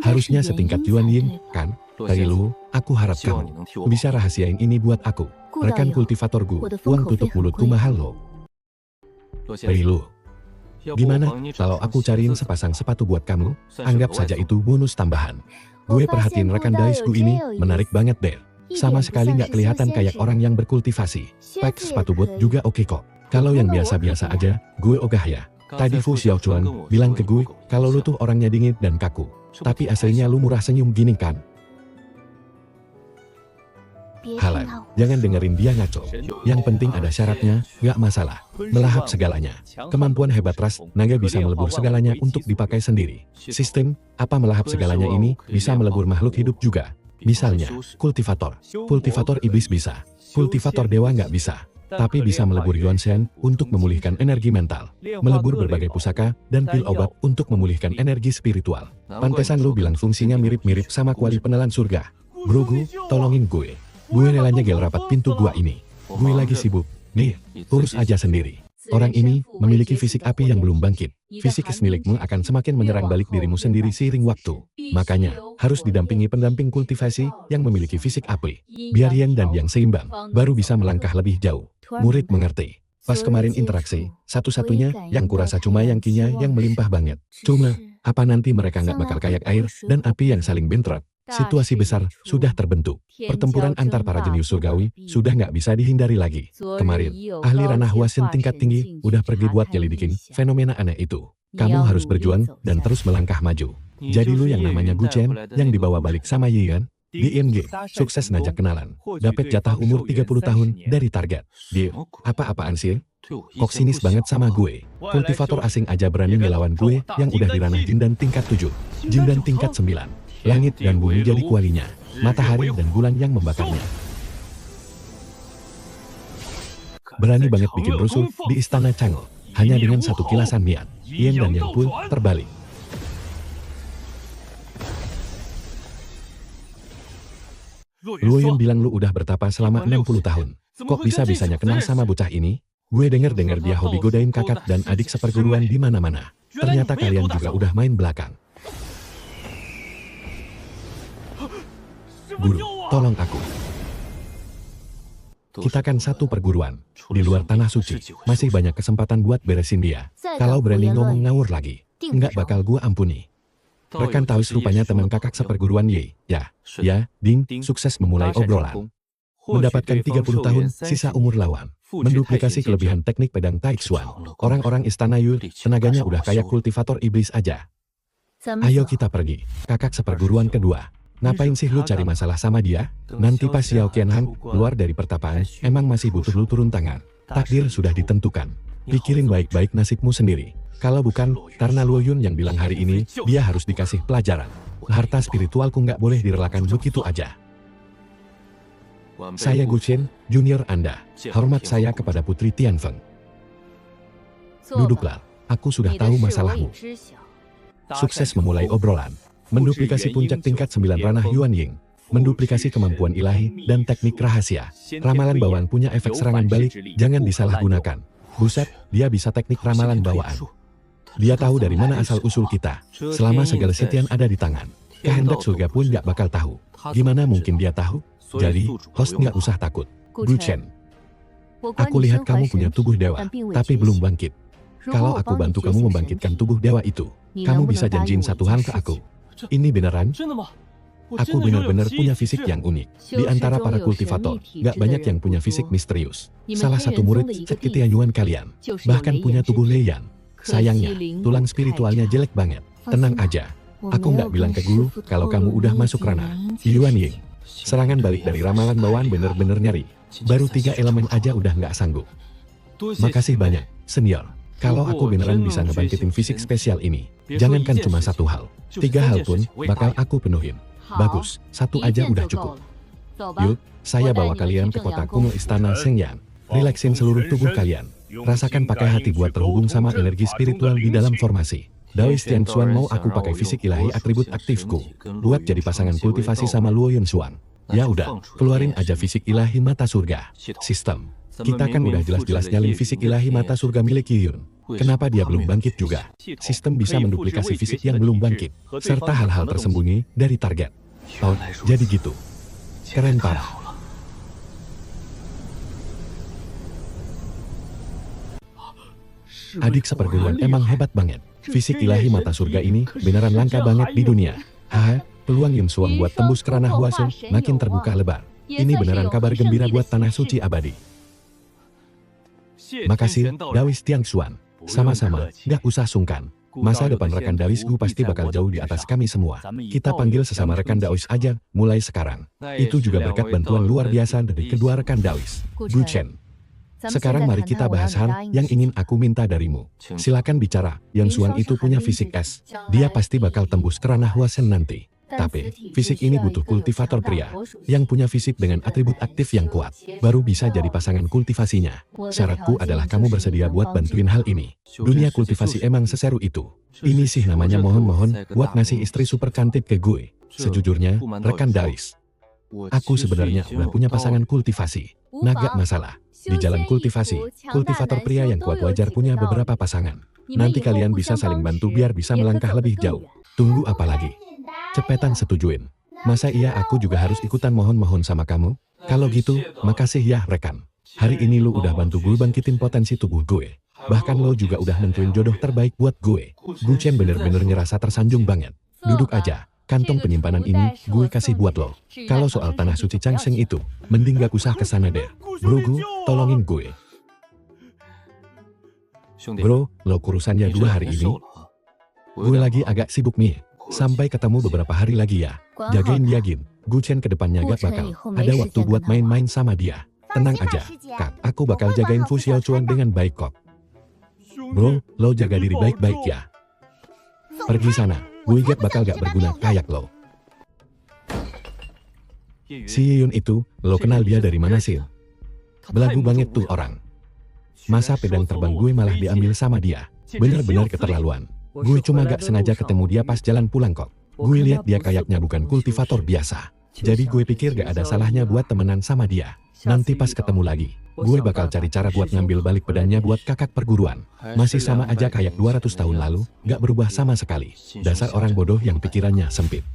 Harusnya setingkat Yuan Ying, kan? Dari lu, aku harap kamu bisa rahasiain ini buat aku. Rekan kultivator Gu, uang tutup mulutku mahal lo. Dari lu. Gimana kalau aku cariin sepasang sepatu buat kamu? Anggap saja itu bonus tambahan. Gue perhatiin rekan daisku ini, menarik banget deh. Sama sekali nggak kelihatan kayak orang yang berkultivasi. Pack sepatu bot juga oke kok. Kalau yang biasa-biasa aja, gue ogah ya. Tadi Fu Xiaochuan bilang ke gue, kalau lu tuh orangnya dingin dan kaku. Tapi aslinya lu murah senyum gini kan? Halan, jangan dengerin dia ngaco. Yang penting ada syaratnya, nggak masalah. Melahap segalanya. Kemampuan hebat ras, naga bisa melebur segalanya untuk dipakai sendiri. Sistem, apa melahap segalanya ini, bisa melebur makhluk hidup juga. Misalnya, kultivator. Kultivator iblis bisa. Kultivator dewa nggak bisa. Tapi bisa melebur Yuan Shen untuk memulihkan energi mental. Melebur berbagai pusaka dan pil obat untuk memulihkan energi spiritual. Pantesan lu bilang fungsinya mirip-mirip sama kuali penelan surga. Bro Gu, tolongin gue. Gue rela nyegel rapat pintu gua ini. Gue lagi sibuk. Nih, urus aja sendiri. Orang ini memiliki fisik api yang belum bangkit. Fisikis milikmu akan semakin menyerang balik dirimu sendiri seiring waktu. Makanya, harus didampingi pendamping kultivasi yang memiliki fisik api. Biar yin dan yang seimbang, baru bisa melangkah lebih jauh. Murid mengerti. Pas kemarin interaksi, satu-satunya yang kurasa cuma yang Qinya yang melimpah banget. Cuma, apa nanti mereka nggak bakal kayak air dan api yang saling bentrok? Situasi besar sudah terbentuk. Pertempuran antar para jenius surgawi sudah nggak bisa dihindari lagi. Kemarin, ahli ranah Huaishen tingkat tinggi udah pergi buat nyelidikin fenomena aneh itu. Kamu harus berjuang dan terus melangkah maju. Jadi lu yang namanya Guchen, yang dibawa balik sama Yian, di ING, sukses ngajak kenalan. Dapat jatah umur 30 tahun dari target. Dia, apa-apaan sih? Kok sinis banget sama gue? Kultivator asing aja berani ngelawan gue yang udah di ranah Jindan tingkat 7. Jindan tingkat 9. Langit dan bumi jadi kualinya, matahari dan bulan yang membakarnya. Berani banget bikin rusuh di istana Chang'e, hanya dengan satu kilasan niat. Yin dan Yang pun terbalik. Luoyun bilang lu udah bertapa selama 60 tahun. Kok bisa-bisanya kenal sama bocah ini? Gue denger-dengar dia hobi godain kakak dan adik seperguruan di mana-mana. Ternyata kalian juga udah main belakang. Guru, tolong aku. Kita kan satu perguruan. Di luar tanah suci, masih banyak kesempatan buat beresin dia. Kalau berani ngomong ngawur lagi, nggak bakal gue ampuni. Rekan Taois rupanya teman kakak seperguruan Ye. Ya, Ding, sukses memulai obrolan. Mendapatkan 30 tahun, sisa umur lawan. Menduplikasi kelebihan teknik pedang Taixuan. Orang-orang istana Yu, tenaganya udah kayak kultivator iblis aja. Ayo kita pergi. Kakak seperguruan kedua. Ngapain sih lu cari masalah sama dia? Nanti pas Xiao Qianhan keluar dari pertapaan, emang masih butuh lu turun tangan. Takdir sudah ditentukan. Pikirin baik-baik nasibmu sendiri. Kalau bukan, karena Luo Yun yang bilang hari ini, dia harus dikasih pelajaran. Harta spiritualku nggak boleh direlakan begitu aja. Saya Gu Chen, junior Anda. Hormat saya kepada Putri Tianfeng. Duduklah, aku sudah tahu masalahmu. Sukses memulai obrolan. Menduplikasi puncak tingkat 9 ranah Yuan Ying. Menduplikasi kemampuan ilahi dan teknik rahasia. Ramalan bawaan punya efek serangan balik, jangan disalahgunakan. Buset, dia bisa teknik ramalan bawaan. Dia tahu dari mana asal-usul kita. Selama segala setian ada di tangan. Kehendak surga pun gak bakal tahu. Gimana mungkin dia tahu? Jadi, host nggak usah takut. Gu Chen, aku lihat kamu punya tubuh dewa, tapi belum bangkit. Kalau aku bantu kamu membangkitkan tubuh dewa itu, kamu bisa janjiin satu hal ke aku. Ini beneran? Aku benar-benar punya fisik yang unik. Di antara para kultivator, nggak banyak yang punya fisik misterius. Salah satu murid Sekitianyuan kalian, bahkan punya tubuh Leiyan. Sayangnya, tulang spiritualnya jelek banget. Tenang aja, aku nggak bilang ke guru kalau kamu udah masuk ranah Yuan Ying. Serangan balik dari ramalan bawaan bener-bener nyari. Baru 3 elemen aja udah nggak sanggup. Makasih banyak, senior. Kalau aku beneran bisa ngebangkitin fisik spesial ini, jangankan cuma satu hal. 3 hal pun bakal aku penuhin. Bagus, 1 aja udah cukup. Yuk, saya bawa kalian ke kota kuno Istana Shengyan. Relaksin seluruh tubuh kalian. Rasakan pakai hati buat terhubung sama energi spiritual di dalam formasi. Daois Tianxuan mau aku pakai fisik ilahi atribut aktifku. Buat jadi pasangan kultivasi sama Luo Yun Xuan. Ya udah, keluarin aja fisik ilahi mata surga. Sistem. Kita kan udah jelas-jelas nyalin fisik ilahi mata surga milik Yun. Kenapa dia belum bangkit juga? Sistem bisa menduplikasi fisik yang belum bangkit. Serta hal-hal tersembunyi dari target. Oh, jadi gitu. Keren parah. Adik seperguruan emang hebat banget. Fisik ilahi mata surga ini beneran langka banget di dunia. Haha, peluang Yun Xuan buat tembus ke ranah Huasun makin terbuka lebar. Ini beneran kabar gembira buat tanah suci abadi. Makasih, Daois Tianxuan. Sama-sama, gak usah sungkan. Masa depan rekan Daoisku pasti bakal jauh di atas kami semua. Kita panggil sesama rekan Daois aja, mulai sekarang. Itu juga berkat bantuan luar biasa dari kedua rekan Daois. Gu Chen. Sekarang mari kita bahas hal yang ingin aku minta darimu. Silakan bicara, Yun Xuan itu punya fisik es. Dia pasti bakal tembus ke ranah Huasen nanti. Tapi, fisik ini butuh kultivator pria, yang punya fisik dengan atribut aktif yang kuat, baru bisa jadi pasangan kultivasinya. Syaratku adalah kamu bersedia buat bantuin hal ini. Dunia kultivasi emang seseru itu. Ini sih namanya mohon-mohon, buat ngasih istri super cantik ke gue. Sejujurnya, rekan Daois, aku sebenarnya udah punya pasangan kultivasi. Nah gak masalah. Di jalan kultivasi, kultivator pria yang kuat wajar punya beberapa pasangan. Nanti kalian bisa saling bantu biar bisa melangkah lebih jauh. Tunggu apa lagi? Cepetan setujuin. Masa iya aku juga harus ikutan mohon-mohon sama kamu? Kalau gitu, makasih ya rekan. Hari ini lu udah bantu gue bangkitin potensi tubuh gue. Bahkan lo juga udah nentuin jodoh terbaik buat gue. Gu Chen bener-bener ngerasa tersanjung banget. Duduk aja. Kantong penyimpanan ini gue kasih buat lo. Kalau soal tanah suci Changseng itu, mending gak usah kesana deh. Bro Gu, tolongin gue. Bro, lo kurusannya 2 hari ini. Gue lagi agak sibuk nih. Sampai ketemu beberapa hari lagi ya. Jagain dia Gin. Gu Chen kedepannya gak bakal ada waktu buat main-main sama dia. Tenang aja, Kak. Aku bakal jagain Fu Xiaochuan dengan baik kok. Bro, lo jaga diri baik-baik ya. Pergi sana. Gue bakal gak berguna kayak lo. Si Yun itu, lo kenal dia dari mana sih? Belagu banget tuh orang. Masa pedang terbang gue malah diambil sama dia. Bener-bener keterlaluan. Gue cuma gak sengaja ketemu dia pas jalan pulang kok. Gue lihat dia kayaknya bukan kultivator biasa. Jadi gue pikir gak ada salahnya buat temenan sama dia. Nanti pas ketemu lagi, gue bakal cari cara buat ngambil balik pedangnya buat kakak perguruan. Masih sama aja kayak 200 tahun lalu, gak berubah sama sekali. Dasar orang bodoh yang pikirannya sempit.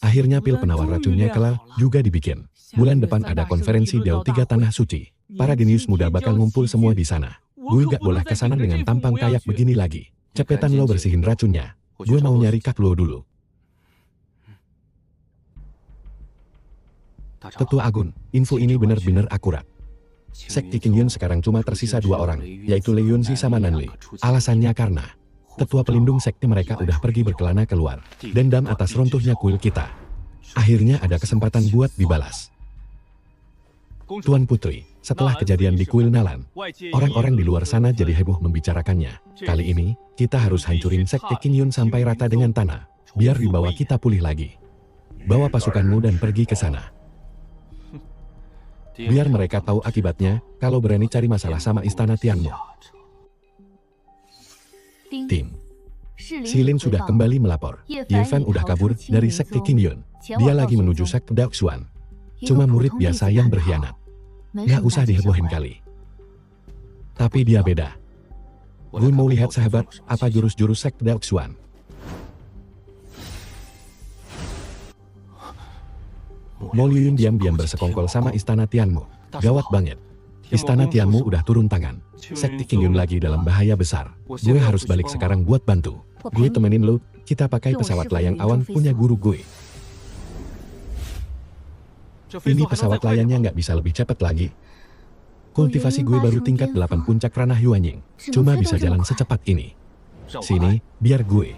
Akhirnya pil penawar racunnya kelar juga dibikin. Bulan depan ada konferensi Dao 3 Tanah Suci. Para jenius muda bakal ngumpul semua di sana. Gue gak boleh kesana dengan tampang kayak begini lagi. Cepetan lo bersihin racunnya. Gue mau nyari kak lo dulu. Tetua Agun, info ini benar-benar akurat. Sekte Qingyun sekarang cuma tersisa 2 orang, yaitu Lei Yunzi sama Nanli. Alasannya karena tetua pelindung sekte mereka udah pergi berkelana keluar. Dendam atas runtuhnya kuil kita. Akhirnya ada kesempatan buat dibalas. Tuan Putri, setelah kejadian di kuil Nalan, orang-orang di luar sana jadi heboh membicarakannya. Kali ini, kita harus hancurin sekte Qingyun sampai rata dengan tanah, biar dibawa kita pulih lagi. Bawa pasukanmu dan pergi ke sana. Biar mereka tahu akibatnya, kalau berani cari masalah sama istana Tianmu. Tim. Silin sudah kembali melapor. Yifan udah kabur dari sekte Qingyun. Dia lagi menuju sekte Daoxuan. Cuma murid biasa yang berkhianat. Nggak usah dihebohin kali. Tapi dia beda. Gue mau lihat sahabat, apa jurus-jurus sekte Daoxuan. Mo Liyun diam-diam bersekongkol sama istana Tianmu. Gawat banget. Istana Tianmu udah turun tangan. Sekte Qingyun lagi dalam bahaya besar. Gue harus balik sekarang buat bantu. Gue temenin lo, kita pakai pesawat layang awan punya guru gue. Ini pesawat layangnya nggak bisa lebih cepat lagi. Kultivasi gue baru tingkat 8 puncak ranah Yuanying. Cuma bisa jalan secepat ini. Sini, biar gue.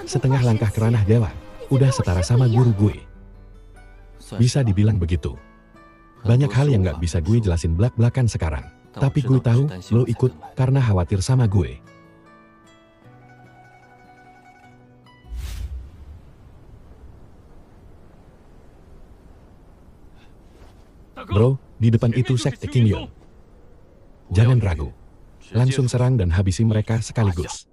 Setengah langkah ke ranah dewa, udah setara sama guru gue. Bisa dibilang begitu. Banyak hal yang gak bisa gue jelasin belak-belakan sekarang. Tapi gue tahu, lo ikut, karena khawatir sama gue. Bro, di depan itu sekte Qingyun. Jangan ragu. Langsung serang dan habisi mereka sekaligus.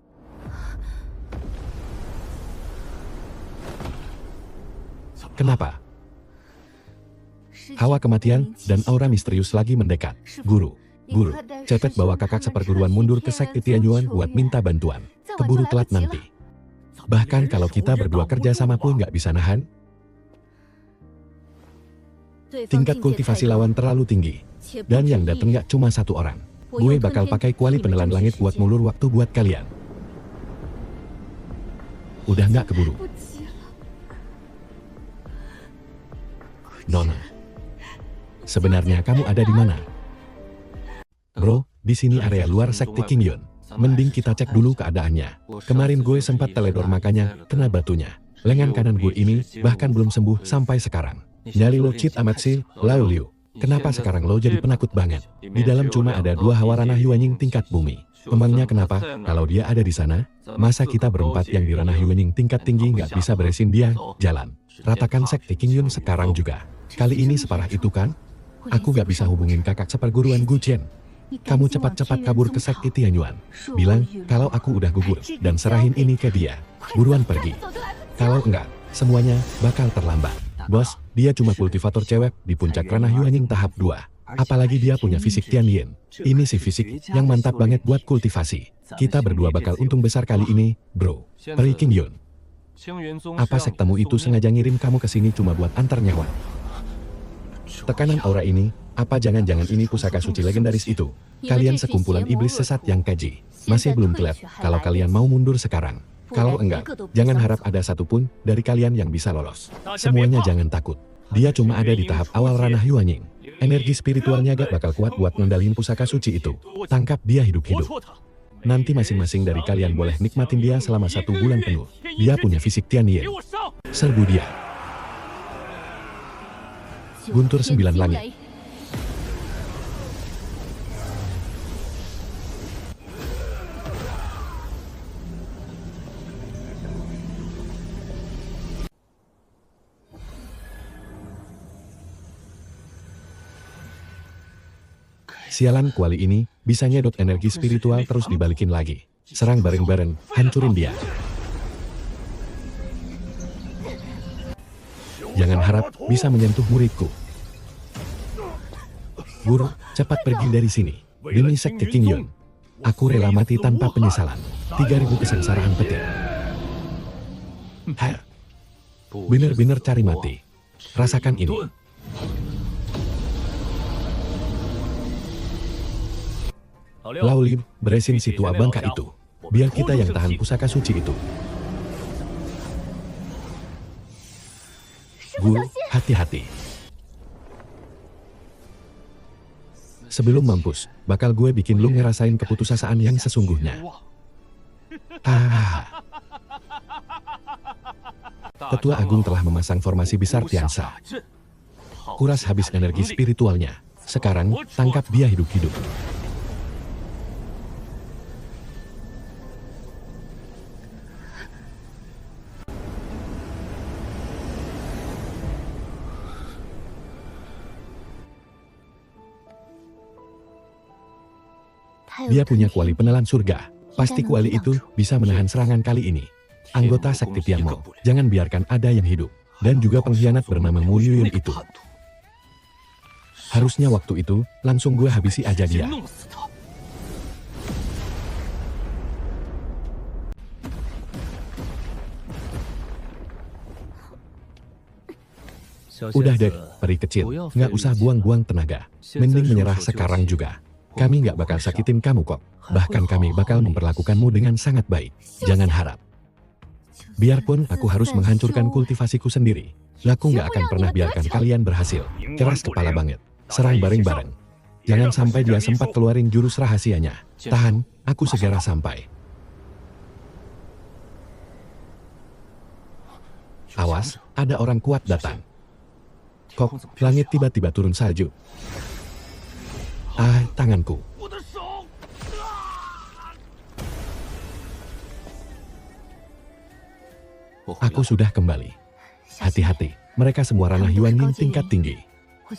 Kenapa? Hawa kematian dan aura misterius lagi mendekat. Guru, cepet bawa kakak seperguruan mundur ke sekte Tianyuan buat minta bantuan. Keburu telat nanti. Bahkan kalau kita berdua kerja sama pun nggak bisa nahan. Tingkat kultivasi lawan terlalu tinggi. Dan yang dateng nggak cuma 1 orang. Gue bakal pakai kuali penelan langit buat mulur waktu buat kalian. Udah nggak keburu. Nona, sebenarnya kamu ada di mana? Bro, di sini area luar sekte Qingyun. Mending kita cek dulu keadaannya. Kemarin gue sempat teledor makanya kena batunya. Lengan kanan gue ini bahkan belum sembuh sampai sekarang. Nyali lo cheat amat sih, Lao Liu. Kenapa sekarang lo jadi penakut banget? Di dalam cuma ada 2 hawa ranah Yuanying tingkat bumi. Memangnya kenapa? Kalau dia ada di sana, masa kita berempat yang di ranah Yuanying tingkat tinggi nggak bisa beresin dia? Jalan. Ratakan sekte Qingyun sekarang juga. Kali ini separah itu kan? Aku gak bisa hubungin kakak seperguruan Guchen. Kamu cepat-cepat kabur ke sekte Tianyuan. Bilang kalau aku udah gugur dan serahin ini ke dia. Buruan pergi. Kalau enggak, semuanya bakal terlambat. Bos, dia cuma kultivator cewek di puncak ranah Yuanying tahap 2. Apalagi dia punya fisik Tianyin. Ini sih fisik yang mantap banget buat kultivasi. Kita berdua bakal untung besar kali ini, bro. Peri Qingyun. Apa sektemu itu sengaja ngirim kamu ke sini cuma buat antar nyawa? Tekanan aura ini, apa jangan-jangan ini pusaka suci legendaris itu? Kalian sekumpulan iblis sesat yang keji. Masih belum kelihatan kalau kalian mau mundur sekarang. Kalau enggak, jangan harap ada satupun dari kalian yang bisa lolos. Semuanya jangan takut. Dia cuma ada di tahap awal ranah Yuanying. Energi spiritualnya gak bakal kuat buat ngendaliin pusaka suci itu. Tangkap dia hidup-hidup. Nanti masing-masing dari kalian boleh nikmatin dia selama 1 bulan penuh. Dia punya fisik Tianyin. Serbu dia. Guntur 9 langit. Sialan kuali ini bisa nyedot energi spiritual terus dibalikin lagi. Serang bareng-bareng, hancurin dia. Jangan harap bisa menyentuh muridku. Guru, cepat pergi dari sini. Demi sekte King Yun. Aku rela mati tanpa penyesalan. 3000 kesengsaraan petir. Bener-bener cari mati. Rasakan ini. Lauli, beresin si tua bangka itu. Biar kita yang tahan pusaka suci itu. Guru, hati-hati. Sebelum mampus, bakal gue bikin lu ngerasain keputusasaan yang sesungguhnya. Tetua Agung telah memasang formasi besar Tiansa. Kuras habis energi spiritualnya. Sekarang, tangkap dia hidup-hidup. Dia punya kuali penelan surga. Pasti kuali itu bisa menahan serangan kali ini. Anggota Sakti Tianmo, jangan biarkan ada yang hidup. Dan juga pengkhianat bernama Mu Yuyun itu. Harusnya waktu itu, langsung gue habisi aja dia. Udah deh, peri kecil, nggak usah buang-buang tenaga. Mending menyerah sekarang juga. Kami nggak bakal sakitin kamu kok. Bahkan kami bakal memperlakukanmu dengan sangat baik. Jangan harap. Biarpun aku harus menghancurkan kultivasiku sendiri, aku nggak akan pernah biarkan kalian berhasil. Keras kepala banget. Serang bareng-bareng. Jangan sampai dia sempat keluarin jurus rahasianya. Tahan, aku segera sampai. Awas, ada orang kuat datang. Kok, langit tiba-tiba turun salju. Tanganku. Aku sudah kembali. Hati-hati, mereka semua ranah Yuan Ying tingkat tinggi.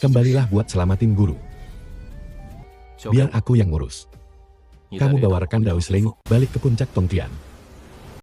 Kembalilah buat selamatin guru. Biar aku yang ngurus. Kamu bawa rekan Dawisling balik ke puncak Tongtian.